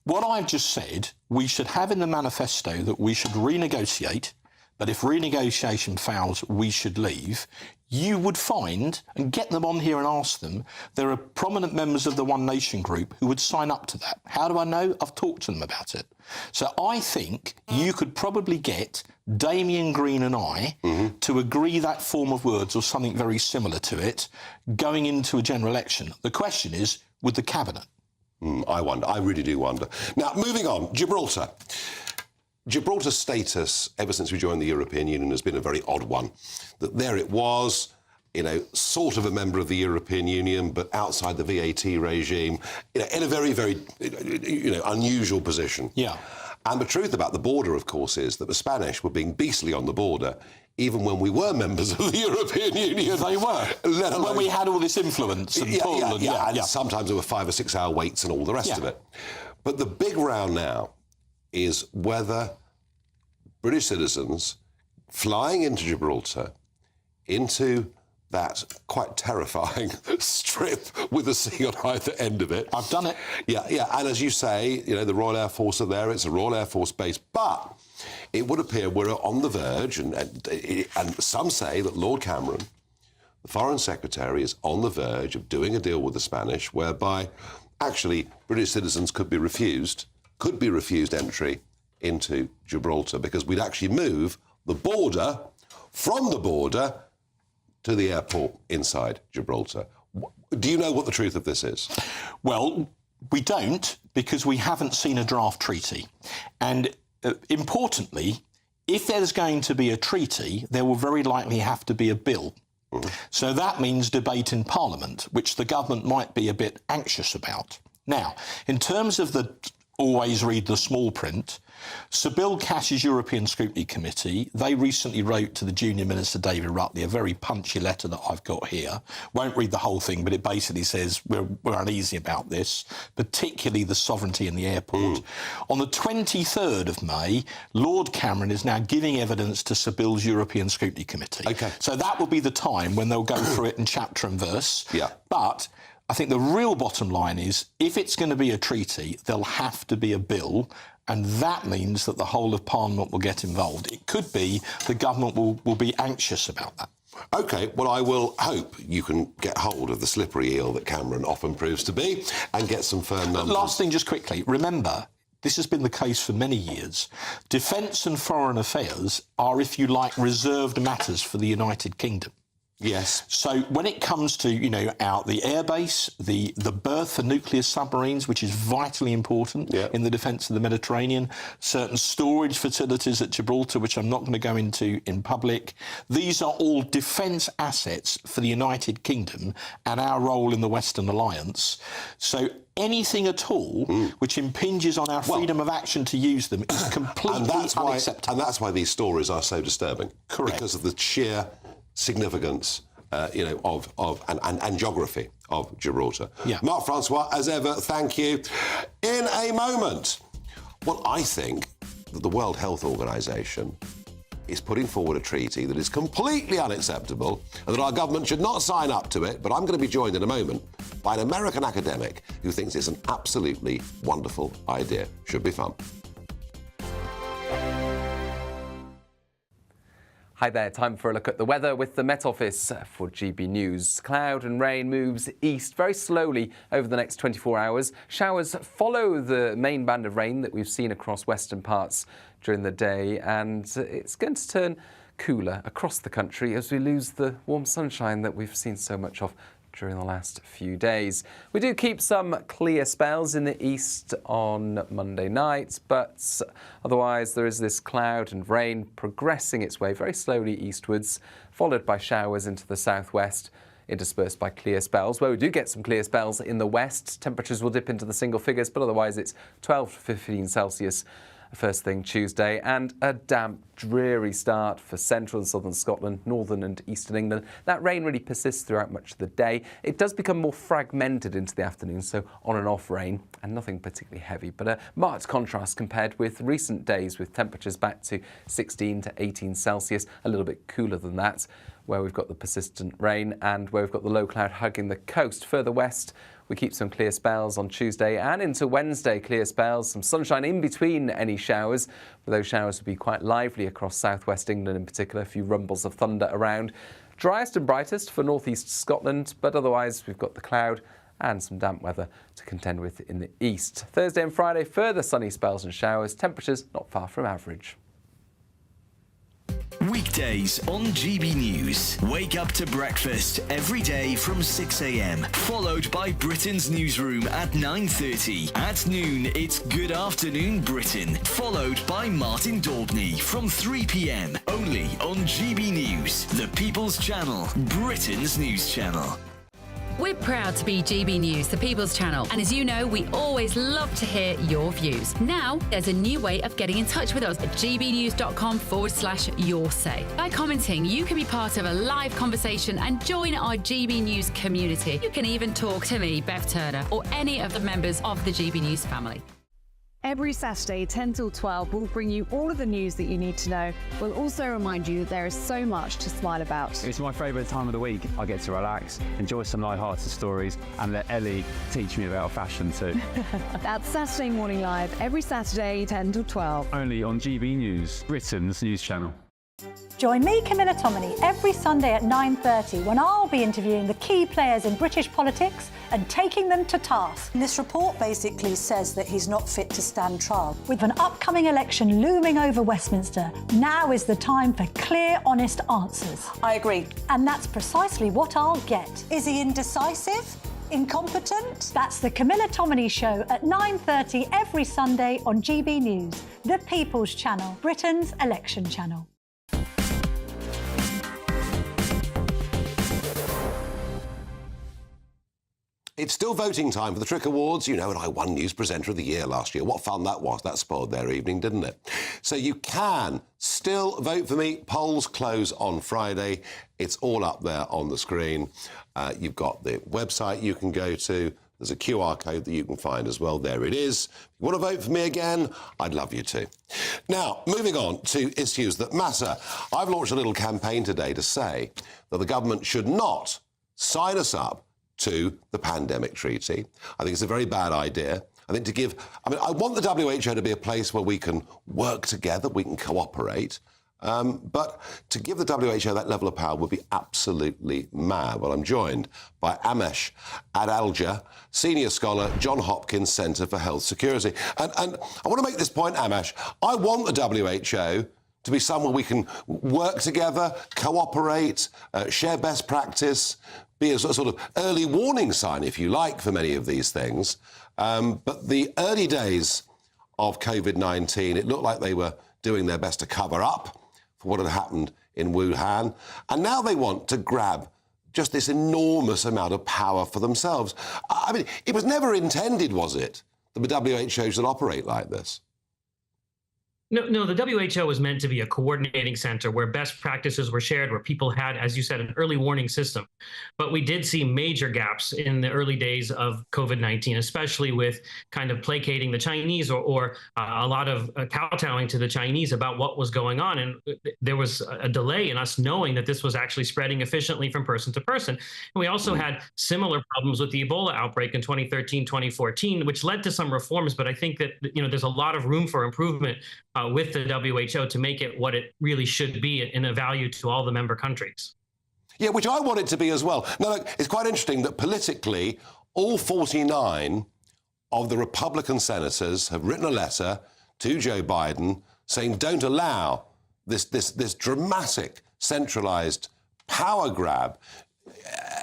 Speaker 26: What I've just said, we should have in the manifesto that we should renegotiate, but if renegotiation fails, we should leave. You would find, and get them on here and ask them, there are prominent members of the One Nation group who would sign up to that. How do I know? I've talked to them about it. So I think you could probably get Damien Green and I to agree that form of words or something very similar to it going into a general election. The question is, with the Cabinet?
Speaker 12: I wonder. I really do wonder. Now, moving on, Gibraltar. Gibraltar's status, ever since we joined the European Union, has been a very odd one. That there it was, sort of a member of the European Union, but outside the VAT regime, in a very, very, unusual position.
Speaker 26: Yeah.
Speaker 12: And the truth about the border, of course, is that the Spanish were being beastly on the border, even when we were members of the European Union.
Speaker 26: They were. When we had all this influence and pull.
Speaker 12: And sometimes there were 5 or 6 hour waits and all the rest of it. But the big row now is whether British citizens flying into Gibraltar, into that quite terrifying strip with the sea on either end of it.
Speaker 26: I've done it.
Speaker 12: Yeah. And as you say, the Royal Air Force are there. It's a Royal Air Force base. But it would appear we're on the verge, and some say that Lord Cameron, the Foreign Secretary, is on the verge of doing a deal with the Spanish whereby actually British citizens could be refused entry into Gibraltar, because we'd actually move the border from the border to the airport inside Gibraltar. Do you know what the truth of this is?
Speaker 26: Well, We don't, because we haven't seen a draft treaty. And importantly, if there's going to be a treaty, there will very likely have to be a bill. So that means debate in Parliament, which the government might be a bit anxious about. Now, in terms of the always read the small print, Sir Bill Cash's European Scrutiny Committee, they recently wrote to the Junior Minister David Rutley a very punchy letter that I've got here. Won't read the whole thing, but it basically says we're uneasy about this, particularly the sovereignty in the airport. On the 23rd of May, Lord Cameron is now giving evidence to Sir Bill's European Scrutiny Committee. Okay. So that will be the time when they'll go through it in chapter and verse. Yeah. But I think the real bottom line is, if it's going to be a treaty, there'll have to be a bill, and that means that the whole of Parliament will get involved. It could be the government will be anxious about that.
Speaker 12: OK, well, I will hope you can get hold of the slippery eel that Cameron often proves to be and get some firm numbers.
Speaker 26: Last thing, just quickly, remember, this has been the case for many years. Defence and foreign affairs are, if you like, reserved matters for the United Kingdom.
Speaker 12: Yes.
Speaker 26: So when it comes to, the airbase, the berth for nuclear submarines, which is vitally important in the defence of the Mediterranean, certain storage facilities at Gibraltar, which I'm not going to go into in public, these are all defence assets for the United Kingdom and our role in the Western Alliance. So anything at all which impinges on our freedom of action to use them is completely unacceptable.
Speaker 12: And that's why these stories are so disturbing. Correct. Because of the sheer significance, and geography of Gibraltar. Yeah. Mark Francois, as ever, thank you. In a moment, well, I think that the World Health Organization is putting forward a treaty that is completely unacceptable and that our government should not sign up to it, but I'm going to be joined in a moment by an American academic who thinks it's an absolutely wonderful idea. Should be fun.
Speaker 1: Hi there, time for a look at the weather with the Met Office for GB News. Cloud and rain moves east very slowly over the next 24 hours. Showers follow the main band of rain that we've seen across western parts during the day, and it's going to turn cooler across the country as we lose the warm sunshine that we've seen so much of during the last few days. We do keep some clear spells in the east on Monday night, but otherwise there is this cloud and rain progressing its way very slowly eastwards, followed by showers into the southwest, interspersed by clear spells. Where we do get some clear spells in the west, temperatures will dip into the single figures, but otherwise it's 12 to 15 Celsius first thing Tuesday, and a damp, dreary start for central and southern Scotland, northern and eastern England. That rain really persists throughout much of the day. It does become more fragmented into the afternoon, so on and off rain, and nothing particularly heavy, but a marked contrast compared with recent days with temperatures back to 16 to 18 Celsius, a little bit cooler than that, where we've got the persistent rain and where we've got the low cloud hugging the coast. Further west, we keep some clear spells on Tuesday and into Wednesday, clear spells, some sunshine in between any showers, but those showers will be quite lively across southwest England in particular, a few rumbles of thunder around. Driest and brightest for northeast Scotland, but otherwise we've got the cloud and some damp weather to contend with in the east. Thursday and Friday, further sunny spells and showers, temperatures not far from average.
Speaker 19: Weekdays on GB News. Wake up to breakfast every day from 6 a.m, followed by Britain's newsroom at 9:30. At noon, it's Good Afternoon Britain, followed by Martin Daubney from 3 p.m. Only on GB News, the People's Channel, Britain's news channel.
Speaker 2: We're proud to be GB News, the People's Channel, and as you know, we always love to hear your views. Now, there's a new way of getting in touch with us at gbnews.com/your-say. By commenting, you can be part of a live conversation and join our GB News community. You can even talk to me, Bev Turner, or any of the members of the GB News family.
Speaker 3: Every Saturday, 10 till 12, we'll bring you all of the news that you need to know. We'll also remind you that there is so much to smile about.
Speaker 4: It's my favourite time of the week. I get to relax, enjoy some light-hearted stories, and let Ellie teach me about fashion too.
Speaker 3: That's Saturday Morning Live, every Saturday, 10 till 12.
Speaker 4: Only on GB News, Britain's news channel.
Speaker 10: Join me, Camilla Tominey, every Sunday at 9:30 when I'll be interviewing the key players in British politics and taking them to task.
Speaker 11: This report basically says that he's not fit to stand trial.
Speaker 10: With an upcoming election looming over Westminster, now is the time for clear, honest answers.
Speaker 11: I agree.
Speaker 10: And that's precisely what I'll get.
Speaker 11: Is he indecisive? Incompetent?
Speaker 10: That's the Camilla Tominey Show at 9:30 every Sunday on GB News, the People's Channel, Britain's election channel.
Speaker 12: It's still voting time for the Trick Awards, you know, and I won News Presenter of the Year last year. What fun that was. That spoiled their evening, didn't it? So you can still vote for me. Polls close on Friday. It's all up there on the screen. You've got the website you can go to. There's a QR code that you can find as well. There it is. If you want to vote for me again, I'd love you to. Now, moving on to issues that matter. I've launched a little campaign today to say that the government should not sign us up to the pandemic treaty. I think it's a very bad idea. I think I want the WHO to be a place where we can work together, we can cooperate. But to give the WHO that level of power would be absolutely mad. Well, I'm joined by Amesh Adalja, senior scholar, Johns Hopkins Centre for Health Security. And I want to make this point, Amesh. I want the WHO to be somewhere we can work together, cooperate, share best practice, be a sort of early warning sign, if you like, for many of these things. But the early days of COVID-19, it looked like they were doing their best to cover up for what had happened in Wuhan. And now they want to grab just this enormous amount of power for themselves. I mean, it was never intended, was it, that the WHO should operate like this?
Speaker 5: No, the WHO was meant to be a coordinating center where best practices were shared, where people had, as you said, an early warning system. But we did see major gaps in the early days of COVID-19, especially with kind of placating the Chinese or a lot of kowtowing to the Chinese about what was going on. And there was a delay in us knowing that this was actually spreading efficiently from person to person. And we also had similar problems with the Ebola outbreak in 2013, 2014, which led to some reforms. But I think that, there's a lot of room for improvement with the WHO to make it what it really should be in a value to all the member countries.
Speaker 12: Yeah, which I want it to be as well. Now, look, it's quite interesting that politically, all 49 of the Republican senators have written a letter to Joe Biden saying don't allow this dramatic centralised power grab.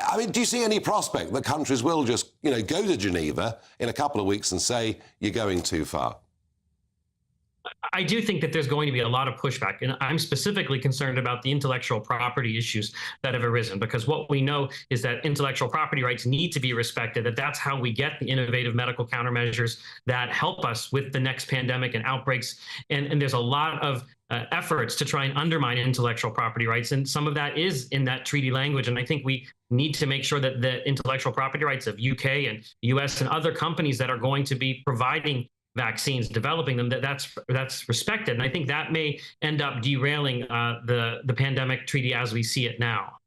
Speaker 12: I mean, do you see any prospect that countries will just, go to Geneva in a couple of weeks and say you're going too far?
Speaker 5: I do think that there's going to be a lot of pushback, and I'm specifically concerned about the intellectual property issues that have arisen, because what we know is that intellectual property rights need to be respected, that's how we get the innovative medical countermeasures that help us with the next pandemic and outbreaks. And there's a lot of efforts to try and undermine intellectual property rights, and some of that is in that treaty language. And I think we need to make sure that the intellectual property rights of UK and US and other companies that are going to be providing vaccines, developing them, that's respected. And I think that may end up derailing the pandemic treaty as we see it now.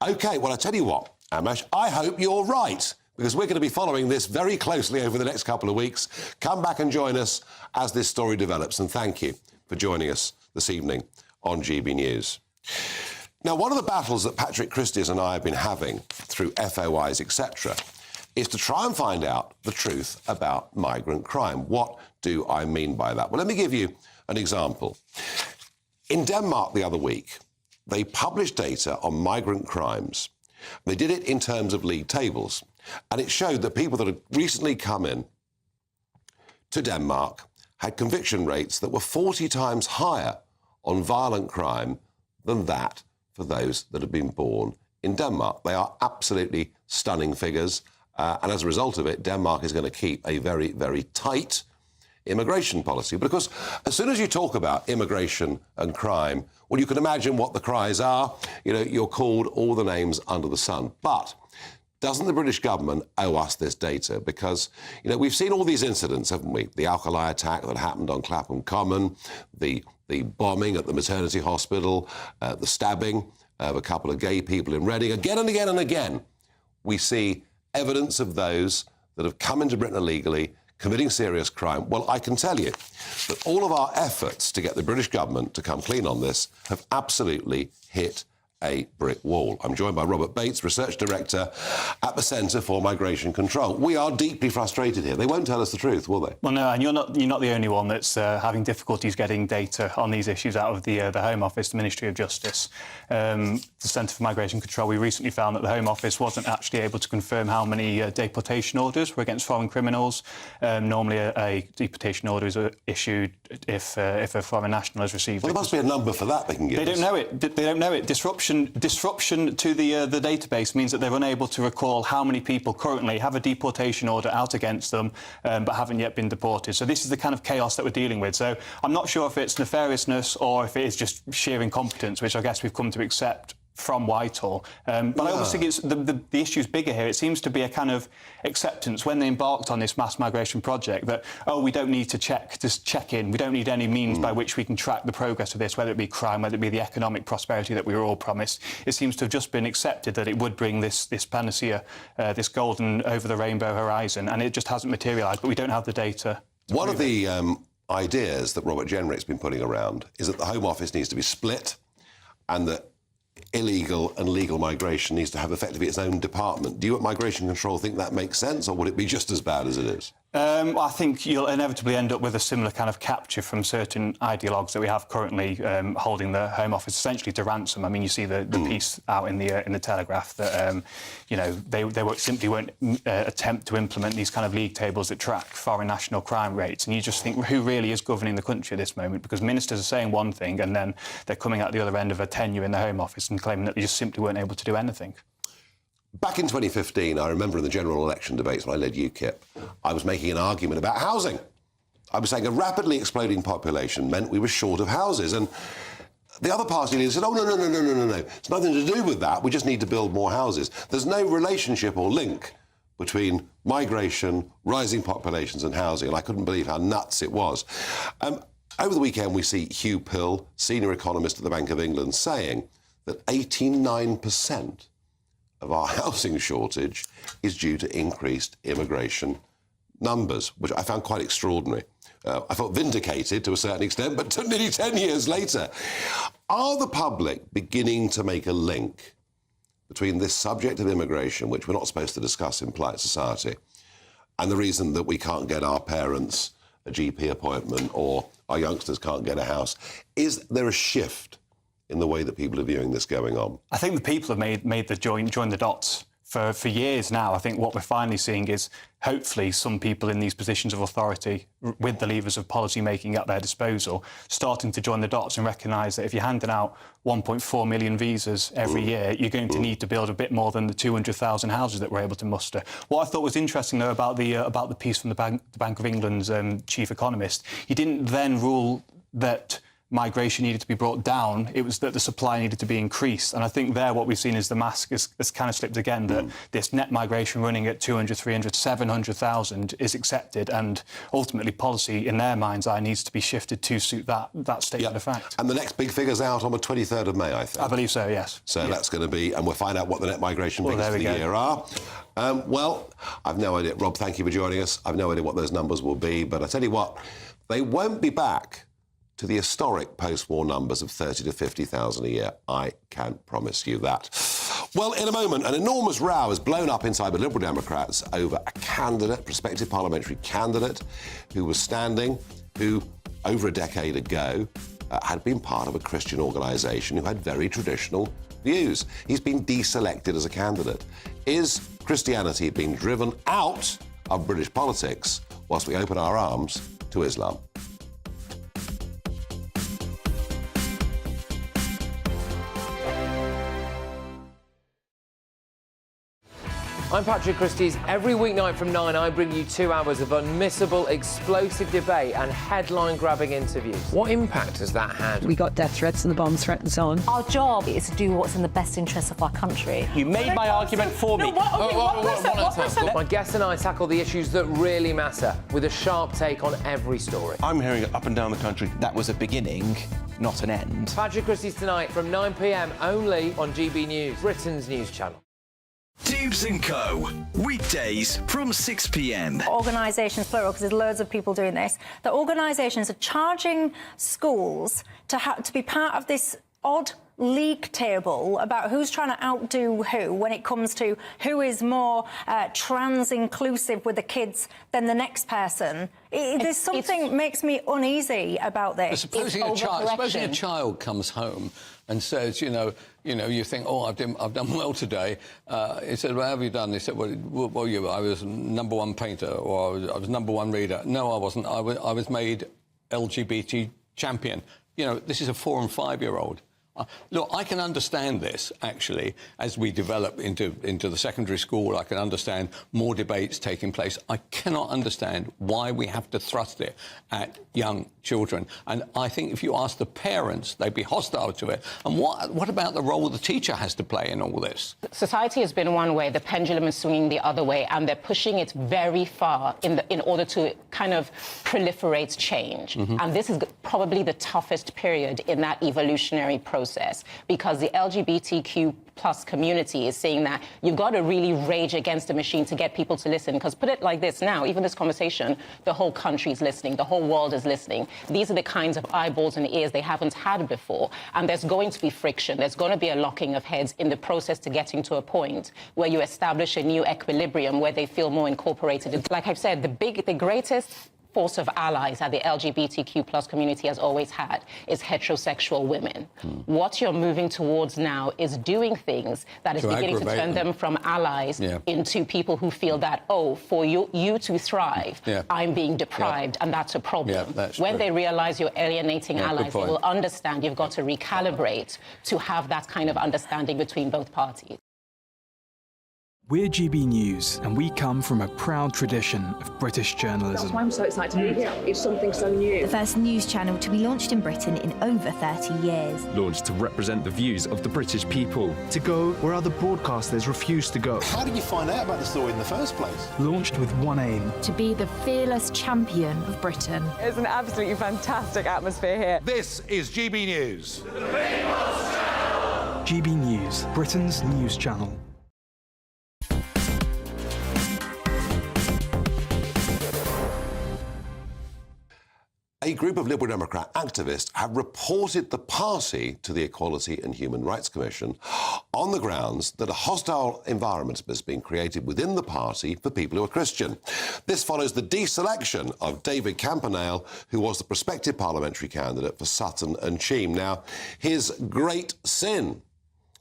Speaker 5: OK, well, I tell you what, Amesh, I hope you're right, because we're going to be following this very closely over the next couple of weeks. Come back and join us as this story develops. And thank you for joining us this evening on GB News. Now, one of the battles that Patrick Christys and I have been having through FOIs, etc., is to try and find out the truth about migrant crime. What do I mean by that? Well, let me give you an example. In Denmark the other week, they published data on migrant crimes. They did it in terms of league tables, and it showed that people that had recently come in to Denmark had conviction rates that were 40 times higher on violent crime than that for those that had been born in Denmark. They are absolutely stunning figures. And as a result of it, Denmark is going to keep a very, very tight immigration policy. Because as soon as you talk about immigration and crime, well, you can imagine what the cries are. You're called all the names under the sun. But doesn't the British government owe us this data? Because, we've seen all these incidents, haven't we? The Alkali attack that happened on Clapham Common, the bombing at the maternity hospital, the stabbing of a couple of gay people in Reading. Again and again and again, we see evidence of those that have come into Britain illegally, committing serious crime. Well, I can tell you that all of our efforts to get the British government to come clean on this have absolutely hit
Speaker 12: a brick wall. I'm joined by Robert Bates, Research Director at the Centre for Migration Control. We are deeply frustrated here. They won't tell us the truth, will they?
Speaker 6: Well, no, and you're not the only one that's having difficulties getting data on these issues out of the Home Office, the Ministry of Justice. The Centre for Migration Control, we recently found that the Home Office wasn't actually able to confirm how many deportation orders were against foreign criminals. Normally, a deportation order is issued if a foreign national has received.
Speaker 12: Well, there must be a number for that they can give us.
Speaker 6: They don't know it. They don't know it. Disruption to the database means that they're unable to recall how many people currently have a deportation order out against them, but haven't yet been deported. So this is the kind of chaos that we're dealing with. So I'm not sure if it's nefariousness or if it is just sheer incompetence, which I guess we've come to accept from Whitehall. But I always think it's the issue's bigger here. It seems to be a kind of acceptance when they embarked on this mass migration project that, oh, we don't need to just check in. We don't need any means by which we can track the progress of this, whether it be crime, whether it be the economic prosperity that we were all promised. It seems to have just been accepted that it would bring this panacea, this golden over-the-rainbow horizon, and it just hasn't materialised, but we don't have the data.
Speaker 12: One of the ideas that Robert Jenrick's been putting around is that the Home Office needs to be split and that illegal and legal migration needs to have effectively its own department. Do you at Migration Control think that makes sense, or would it be just as bad as it is?
Speaker 6: I think you'll inevitably end up with a similar kind of capture from certain ideologues that we have currently holding the Home Office essentially to ransom. I mean, you see the piece out in the Telegraph that you know they simply won't attempt to implement these kind of league tables that track foreign national crime rates, and you just think who really is governing the country at this moment, because ministers are saying one thing and then they're coming out the other end of a tenure in the Home Office and claiming that they just simply weren't able to do anything.
Speaker 12: Back in 2015, I remember in the general election debates when I led UKIP, I was making an argument about housing. I was saying a rapidly exploding population meant we were short of houses. And the other party leaders said, oh, no. It's nothing to do with that. We just need to build more houses. There's no relationship or link between migration, rising populations and housing. And I couldn't believe how nuts it was. Over the weekend, we see Hugh Pill, senior economist at the Bank of England, saying that 89% of our housing shortage is due to increased immigration numbers, which I found quite extraordinary. I felt vindicated to a certain extent, but nearly 10 years later. Are the public beginning to make a link between this subject of immigration, which we're not supposed to discuss in polite society, and the reason that we can't get our parents a GP appointment or our youngsters can't get a house? Is there a shift in the way that people are viewing this going on?
Speaker 6: I think the people have made the join the dots for years now. I think what we're finally seeing is hopefully some people in these positions of authority with the levers of policy making at their disposal starting to join the dots and recognise that if you're handing out 1.4 million visas every year, you're going to need to build a bit more than the 200,000 houses that we're able to muster. What I thought was interesting, though, about the piece from the Bank of England's chief economist, he didn't then rule that migration needed to be brought down, it was that the supply needed to be increased. And I think there what we've seen is the mask has kind of slipped again, that this net migration running at 200, 300, 700,000 is accepted, and ultimately policy, in their mind's eye, needs to be shifted to suit that statement of fact.
Speaker 12: And the next big figure's out on the 23rd of May, I think.
Speaker 6: I believe so, yes.
Speaker 12: So that's going to be, and we'll find out what the net migration figures for the year are. Well, I've no idea. Rob, thank you for joining us. I've no idea what those numbers will be, but I tell you what, they won't be back to the historic post-war numbers of 30 to 50,000 a year. I can promise you that. Well, in a moment, an enormous row has blown up inside the Liberal Democrats over a candidate, prospective parliamentary candidate, who was standing, who, over a decade ago, had been part of a Christian organisation who had very traditional views. He's been deselected as a candidate. Is Christianity being driven out of British politics whilst we open our arms to Islam?
Speaker 23: I'm Patrick Christie's. Every weeknight from 9, I bring you 2 hours of unmissable, explosive debate and headline-grabbing interviews. What impact has that had?
Speaker 8: We got death threats and the bomb threats on.
Speaker 10: Our job is to do what's in the best interest of our country.
Speaker 25: You made my argument for me.
Speaker 23: My guests and I tackle the issues that really matter, with a sharp take on every story.
Speaker 9: I'm hearing it up and down the country. That was a beginning, not an end.
Speaker 23: Patrick Christie's tonight from 9 p.m, only on GB News, Britain's news channel.
Speaker 19: Dubes & Co. Weekdays from 6 p.m.
Speaker 7: Organisations, plural, because there's loads of people doing this, that organisations are charging schools to be part of this odd league table about who's trying to outdo who when it comes to who is more trans inclusive with the kids than the next person. There's something makes me uneasy about this.
Speaker 13: Supposing a child comes home and says, you think, oh, I've done well today. He said, well, how have you done? He said, well, I was #1 painter, or I was #1 reader. No, I wasn't. I was made LGBT champion. This is a 4- and 5-year-old. Look, I can understand this, actually, as we develop into the secondary school. I can understand more debates taking place. I cannot understand why we have to thrust it at young children. And I think if you ask the parents, they'd be hostile to it. And what about the role the teacher has to play in all this?
Speaker 14: Society has been one way, the pendulum is swinging the other way, and they're pushing it very far in order to kind of proliferate change. And this is probably the toughest period in that evolutionary process, because the LGBTQ plus community is saying that you've got to really rage against the machine to get people to listen. Because put it like this now, even this conversation, the whole country is listening, the whole world is listening. These are the kinds of eyeballs and ears they haven't had before. And there's going to be friction. There's going to be a locking of heads in the process to getting to a point where you establish a new equilibrium where they feel more incorporated. Like I've said, the greatest force of allies that the LGBTQ plus community has always had is heterosexual women. What you're moving towards now is doing things that is beginning to turn them from allies into people who feel that, oh, for you to thrive, I'm being deprived, and that's a problem. When they realize you're alienating allies, they will understand you've got to recalibrate to have that kind of understanding between both parties.
Speaker 15: We're GB News, and we come from a proud tradition of British journalism.
Speaker 16: That's why I'm so excited to be here. It's something so new.
Speaker 17: The first news channel to be launched in Britain in over 30 years.
Speaker 18: Launched to represent the views of the British people.
Speaker 27: To go where other broadcasters refuse to go.
Speaker 24: How did you find out about the story in the first place?
Speaker 27: Launched with one aim.
Speaker 17: To be the fearless champion of Britain.
Speaker 28: It's an absolutely fantastic atmosphere here.
Speaker 24: This is GB News.
Speaker 27: GB News, Britain's news channel.
Speaker 12: A group of Liberal Democrat activists have reported the party to the Equality and Human Rights Commission on the grounds that a hostile environment has been created within the party for people who are Christian. This follows the deselection of David Campanale, who was the prospective parliamentary candidate for Sutton and Cheam. Now, his great sin,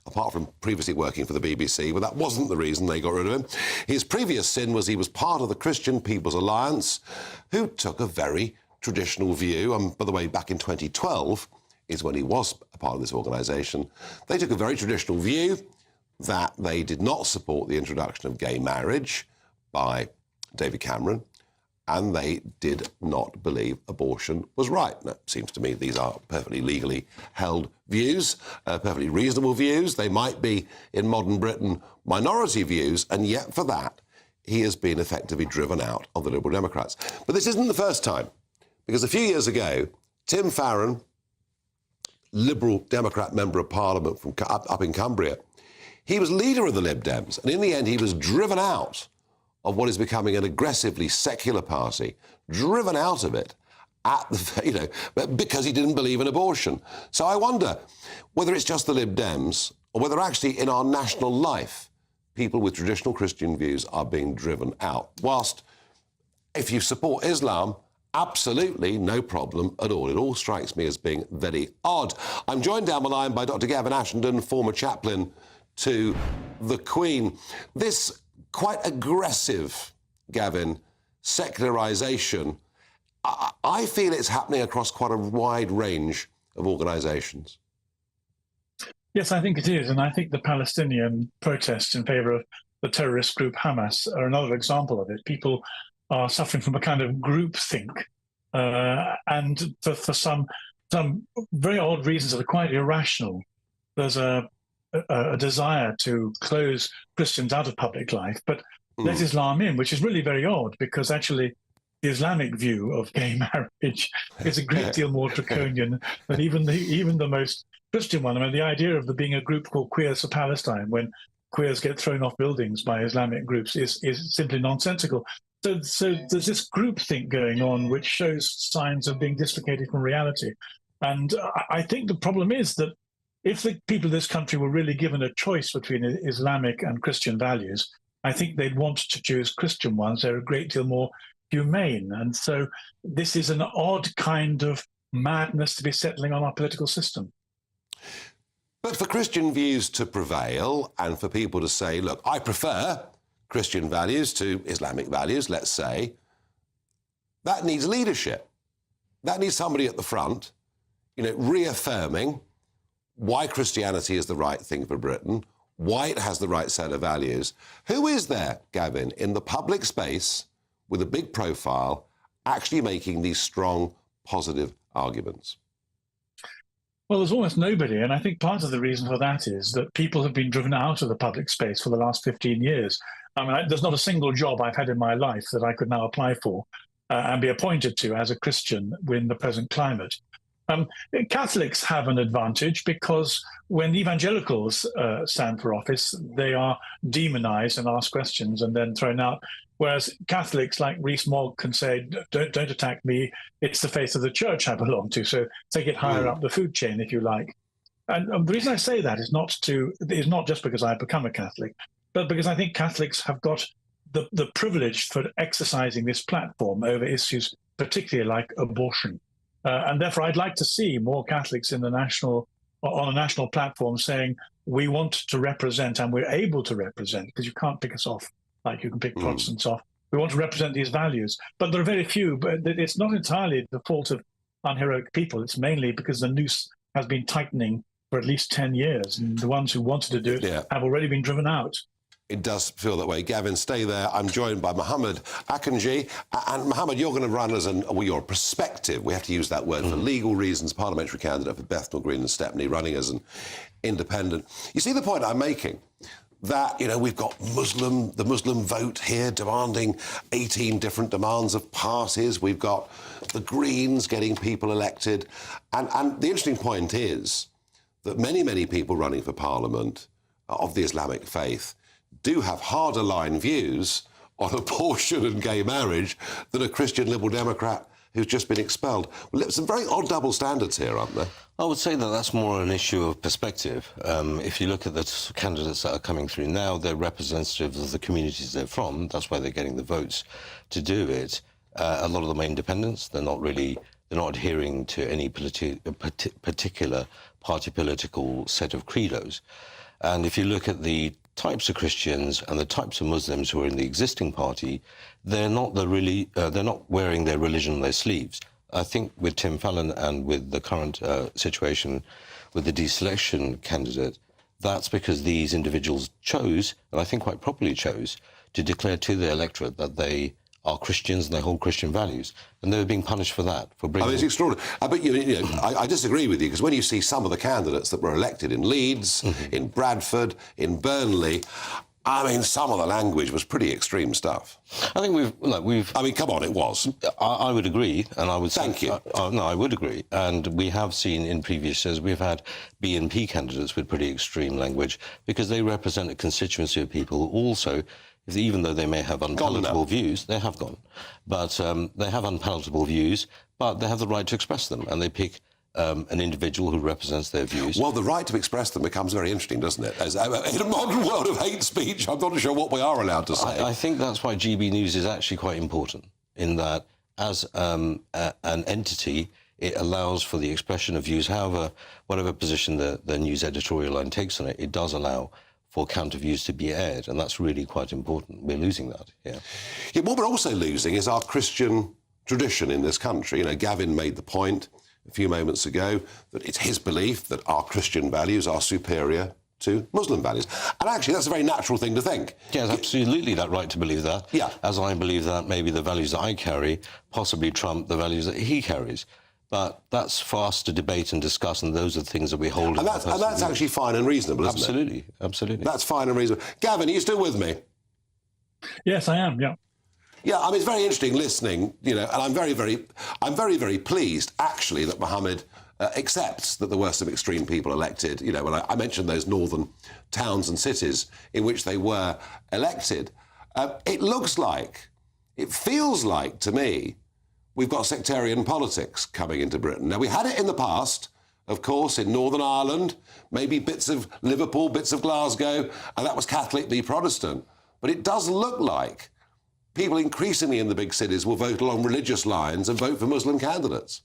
Speaker 12: apart from previously working for the BBC, but that wasn't the reason they got rid of him. His previous sin was he was part of the Christian People's Alliance, who took a very traditional view, and by the way, back in 2012 is when he was a part of this organisation. They took a very traditional view that they did not support the introduction of gay marriage by David Cameron, and they did not believe abortion was right. Now, it seems to me these are perfectly legally held views, perfectly reasonable views. They might be, in modern Britain, minority views, and yet for that, he has been effectively driven out of the Liberal Democrats. But this isn't the first time. Because a few years ago, Tim Farron, Liberal Democrat Member of Parliament from up in Cumbria, he was leader of the Lib Dems, and in the end he was driven out of what is becoming an aggressively secular party, driven out of it at the, because he didn't believe in abortion. So I wonder whether it's just the Lib Dems or whether actually in our national life, people with traditional Christian views are being driven out. Whilst if you support Islam, absolutely no problem at all. It all strikes me as being very odd. I'm joined down the line by Dr. Gavin Ashenden, former chaplain to the Queen. This quite aggressive, Gavin, secularisation, I feel it's happening across quite a wide range of organisations.
Speaker 29: Yes, I think it is. And I think the Palestinian protests in favour of the terrorist group Hamas are another example of it. People are suffering from a kind of groupthink, and for some very odd reasons that are quite irrational. There's a desire to close Christians out of public life, but let Islam in, which is really very odd, because actually the Islamic view of gay marriage is a great deal more draconian than even the most Christian one. I mean, the idea of there being a group called Queers for Palestine, when queers get thrown off buildings by Islamic groups, is simply nonsensical. So there's this groupthink going on, which shows signs of being dislocated from reality. And I think the problem is that if the people of this country were really given a choice between Islamic and Christian values, I think they'd want to choose Christian ones. They're a great deal more humane. And so this is an odd kind of madness to be settling on our political system.
Speaker 12: But for Christian views to prevail and for people to say, look, I prefer Christian values to Islamic values, let's say, that needs leadership. That needs somebody at the front, reaffirming why Christianity is the right thing for Britain, why it has the right set of values. Who is there, Gavin, in the public space with a big profile actually making these strong, positive arguments?
Speaker 29: Well, there's almost nobody, and I think part of the reason for that is that people have been driven out of the public space for the last 15 years. I mean, there's not a single job I've had in my life that I could now apply for and be appointed to as a Christian in the present climate. Catholics have an advantage because when evangelicals stand for office, they are demonized and asked questions and then thrown out. Whereas Catholics like Rees-Mogg can say, don't attack me, it's the faith of the church I belong to, so take it higher up the food chain, if you like. And the reason I say that is not just because I've become a Catholic, but because I think Catholics have got the privilege for exercising this platform over issues particularly like abortion. And therefore, I'd like to see more Catholics on a national platform saying, we want to represent and we're able to represent, because you can't pick us off like you can pick Protestants off. We want to represent these values. But there are very few, but it's not entirely the fault of unheroic people. It's mainly because the noose has been tightening for at least 10 years. And the ones who wanted to do it have already been driven out.
Speaker 12: It does feel that way. Gavin, stay there. I'm joined by Mohammed Akinji. And Mohammed, you're going to run as your perspective, we have to use that word for legal reasons, parliamentary candidate for Bethnal Green and Stepney, running as an independent. You see the point I'm making? That, we've got the Muslim vote here demanding 18 different demands of parties. We've got the Greens getting people elected. And the interesting point is that many, many people running for Parliament of the Islamic faith do have harder line views on abortion and gay marriage than a Christian Liberal Democrat who's just been expelled. Well, some very odd double standards here, aren't there?
Speaker 1: I would say that that's more an issue of perspective. If you look at the candidates that are coming through now, they're representatives of the communities they're from. That's why they're getting the votes to do it. A lot of them are independents. They're not adhering to any particular party political set of credos. And if you look at the types of Christians and the types of Muslims who are in the existing party, they're not wearing their religion on their sleeves. I think with Tim Fallon and with the current situation with the deselection candidate, that's because these individuals chose, and I think quite properly chose, to declare to the electorate that they are Christians and they hold Christian values, and they were being punished for that.
Speaker 12: It's extraordinary. But I disagree with you, because when you see some of the candidates that were elected in Leeds, in Bradford, in Burnley, I mean, some of the language was pretty extreme stuff.
Speaker 1: I think we've.
Speaker 12: I mean, come on, it was.
Speaker 1: I would agree, and I would.
Speaker 12: Thank you.
Speaker 1: No, I would agree, and we have seen in previous years we've had BNP candidates with pretty extreme language because they represent a constituency of people who also, even though they may have unpalatable views, they have gone. But they have unpalatable views, but they have the right to express them, and they pick an individual who represents their views.
Speaker 12: Well, the right to express them becomes very interesting, doesn't it? In a modern world of hate speech, I'm not sure what we are allowed to say.
Speaker 1: I think that's why GB News is actually quite important, in that as an entity, it allows for the expression of views. However, whatever position the news editorial line takes on it, it does allow for counter views to be aired, and that's really quite important. We're losing that,
Speaker 12: Yeah, what we're also losing is our Christian tradition in this country. Gavin made the point a few moments ago that it's his belief that our Christian values are superior to Muslim values. And actually, that's a very natural thing to think.
Speaker 1: Yeah, it's absolutely that right to believe that.
Speaker 12: Yeah.
Speaker 1: As I believe that maybe the values that I carry possibly trump the values that he carries. But that's for us to debate and discuss, and those are the things that we hold.
Speaker 12: And that's actually fine and reasonable, isn't
Speaker 1: it? Absolutely.
Speaker 12: That's fine and reasonable. Gavin, are you still with me?
Speaker 29: Yes, I am, yeah.
Speaker 12: Yeah, I mean, it's very interesting listening, and I'm very, very pleased, actually, that Mohammed accepts that there were some extreme people elected. When I mentioned those northern towns and cities in which they were elected, it feels like, to me, we've got sectarian politics coming into Britain. Now, we had it in the past of course, in Northern Ireland, maybe bits of Liverpool, bits of Glasgow, and that was Catholic v Protestant. But it does look like people increasingly in the big cities will vote along religious lines and vote for Muslim candidates.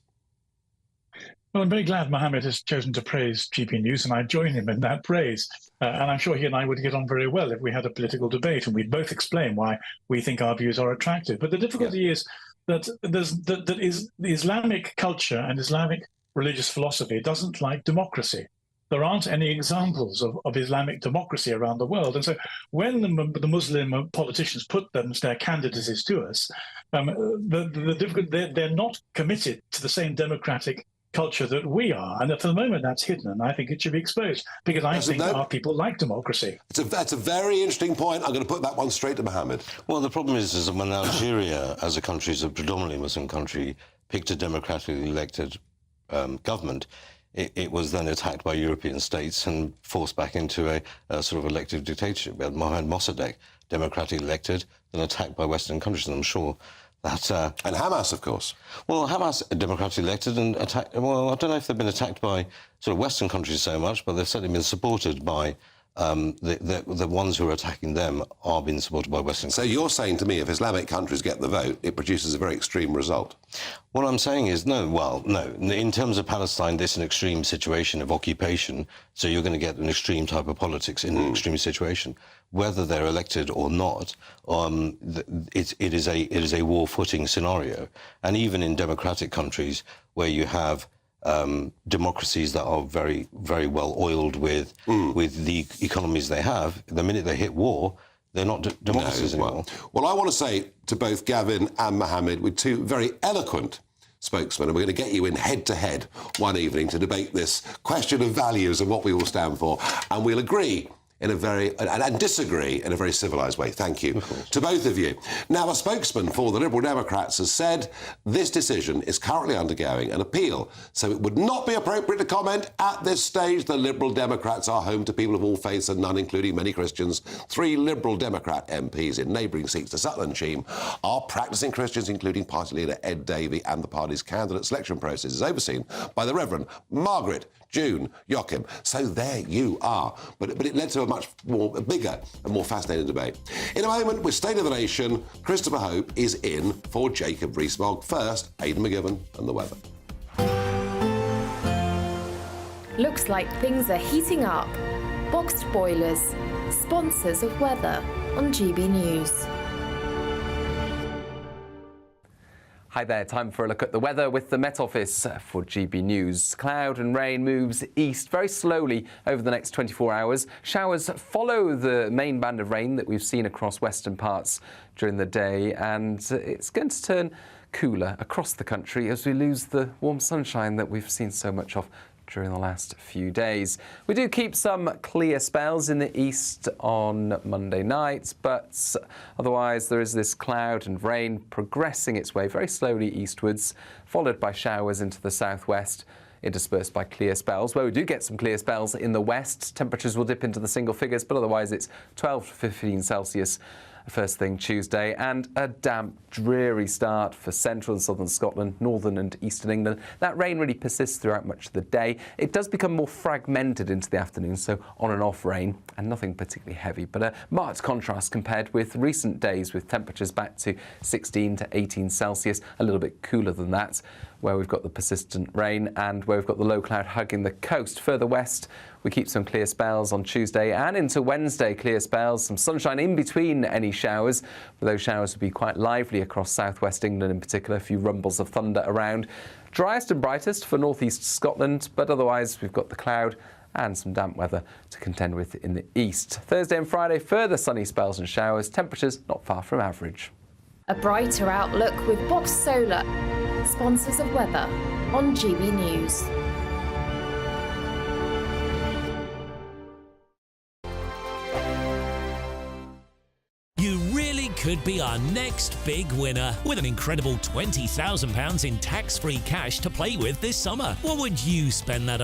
Speaker 29: Well, I'm very glad Mohammed has chosen to praise GB News, and I join him in that praise. And I'm sure he and I would get on very well if we had a political debate and we'd both explain why we think our views are attractive. But the difficulty is that the Islamic culture and Islamic religious philosophy doesn't like democracy. There aren't any examples of Islamic democracy around the world. And so when the Muslim politicians put their candidacies to us, they're not committed to the same democratic culture that we are, and for the moment that's hidden, and I think it should be exposed because I think our people like democracy.
Speaker 12: That's a very interesting point. I'm going to put that one straight to Mohammed.
Speaker 1: Well, the problem is that when Algeria, as a country, is a predominantly Muslim country, picked a democratically elected government, it was then attacked by European states and forced back into a sort of elective dictatorship. We had Mohamed Mossadegh, democratically elected, then attacked by Western countries, and I'm sure that,
Speaker 12: and Hamas, of course.
Speaker 1: Well, Hamas democratically elected and attacked. Well, I don't know if they've been attacked by sort of Western countries so much, but they've certainly been supported by the ones who are attacking them are being supported by Western countries.
Speaker 12: So you're saying to me, if Islamic countries get the vote, it produces a very extreme result?
Speaker 1: What I'm saying is no. In terms of Palestine, there's an extreme situation of occupation, so you're going to get an extreme type of politics in an extreme situation. Whether they're elected or not, it is a war footing scenario. And even in democratic countries where you have democracies that are very, very well oiled with the economies they have, the minute they hit war, they're not democracies anymore.
Speaker 12: Well, I want to say to both Gavin and Mohammed, with two very eloquent spokesmen, and we're going to get you in head-to-head one evening to debate this question of values and what we all stand for, and we'll agree in a very, and disagree in a very civilised way. Thank you to both of you. Now, a spokesman for the Liberal Democrats has said this decision is currently undergoing an appeal, so it would not be appropriate to comment at this stage. The Liberal Democrats are home to people of all faiths and none, including many Christians. 3 Liberal Democrat MPs in neighbouring seats to Sutton and Cheam are practising Christians, including party leader Ed Davey, and the party's candidate selection process is overseen by the Reverend Margaret June Joachim. So there you are. But it led to a much bigger and more fascinating debate. In a moment, with State of the Nation, Christopher Hope is in for Jacob Rees-Mogg. First, Aidan McGivern and the weather.
Speaker 2: Looks like things are heating up. Boxed boilers, sponsors of weather on GB News.
Speaker 3: Hi there, time for a look at the weather with the Met Office for GB News. Cloud and rain moves east very slowly over the next 24 hours. Showers follow the main band of rain that we've seen across western parts during the day, and it's going to turn cooler across the country as we lose the warm sunshine that we've seen so much of during the last few days. We do keep some clear spells in the east on Monday night, but otherwise there is this cloud and rain progressing its way very slowly eastwards, followed by showers into the southwest, interspersed by clear spells. Where we do get some clear spells in the west, temperatures will dip into the single figures, but otherwise it's 12 to 15 Celsius first thing Tuesday, and a damp, dreary start for central and southern Scotland, northern and eastern England. That rain really persists throughout much of the day. It does become more fragmented into the afternoon, so on and off rain, and nothing particularly heavy, but a marked contrast compared with recent days, with temperatures back to 16 to 18 Celsius, a little bit cooler than that, where we've got the persistent rain and where we've got the low cloud hugging the coast. Further west, we keep some clear spells on Tuesday and into Wednesday. Clear spells, some sunshine in between any showers, but those showers will be quite lively across southwest England in particular. A few rumbles of thunder around. Driest and brightest for northeast Scotland, but otherwise we've got the cloud and some damp weather to contend with in the east. Thursday and Friday, further sunny spells and showers. Temperatures not far from average.
Speaker 2: A brighter outlook with Box Solar, sponsors of weather on GB News.
Speaker 4: You really could be our next big winner with an incredible £20,000 in tax-free cash to play with this summer. What would you spend that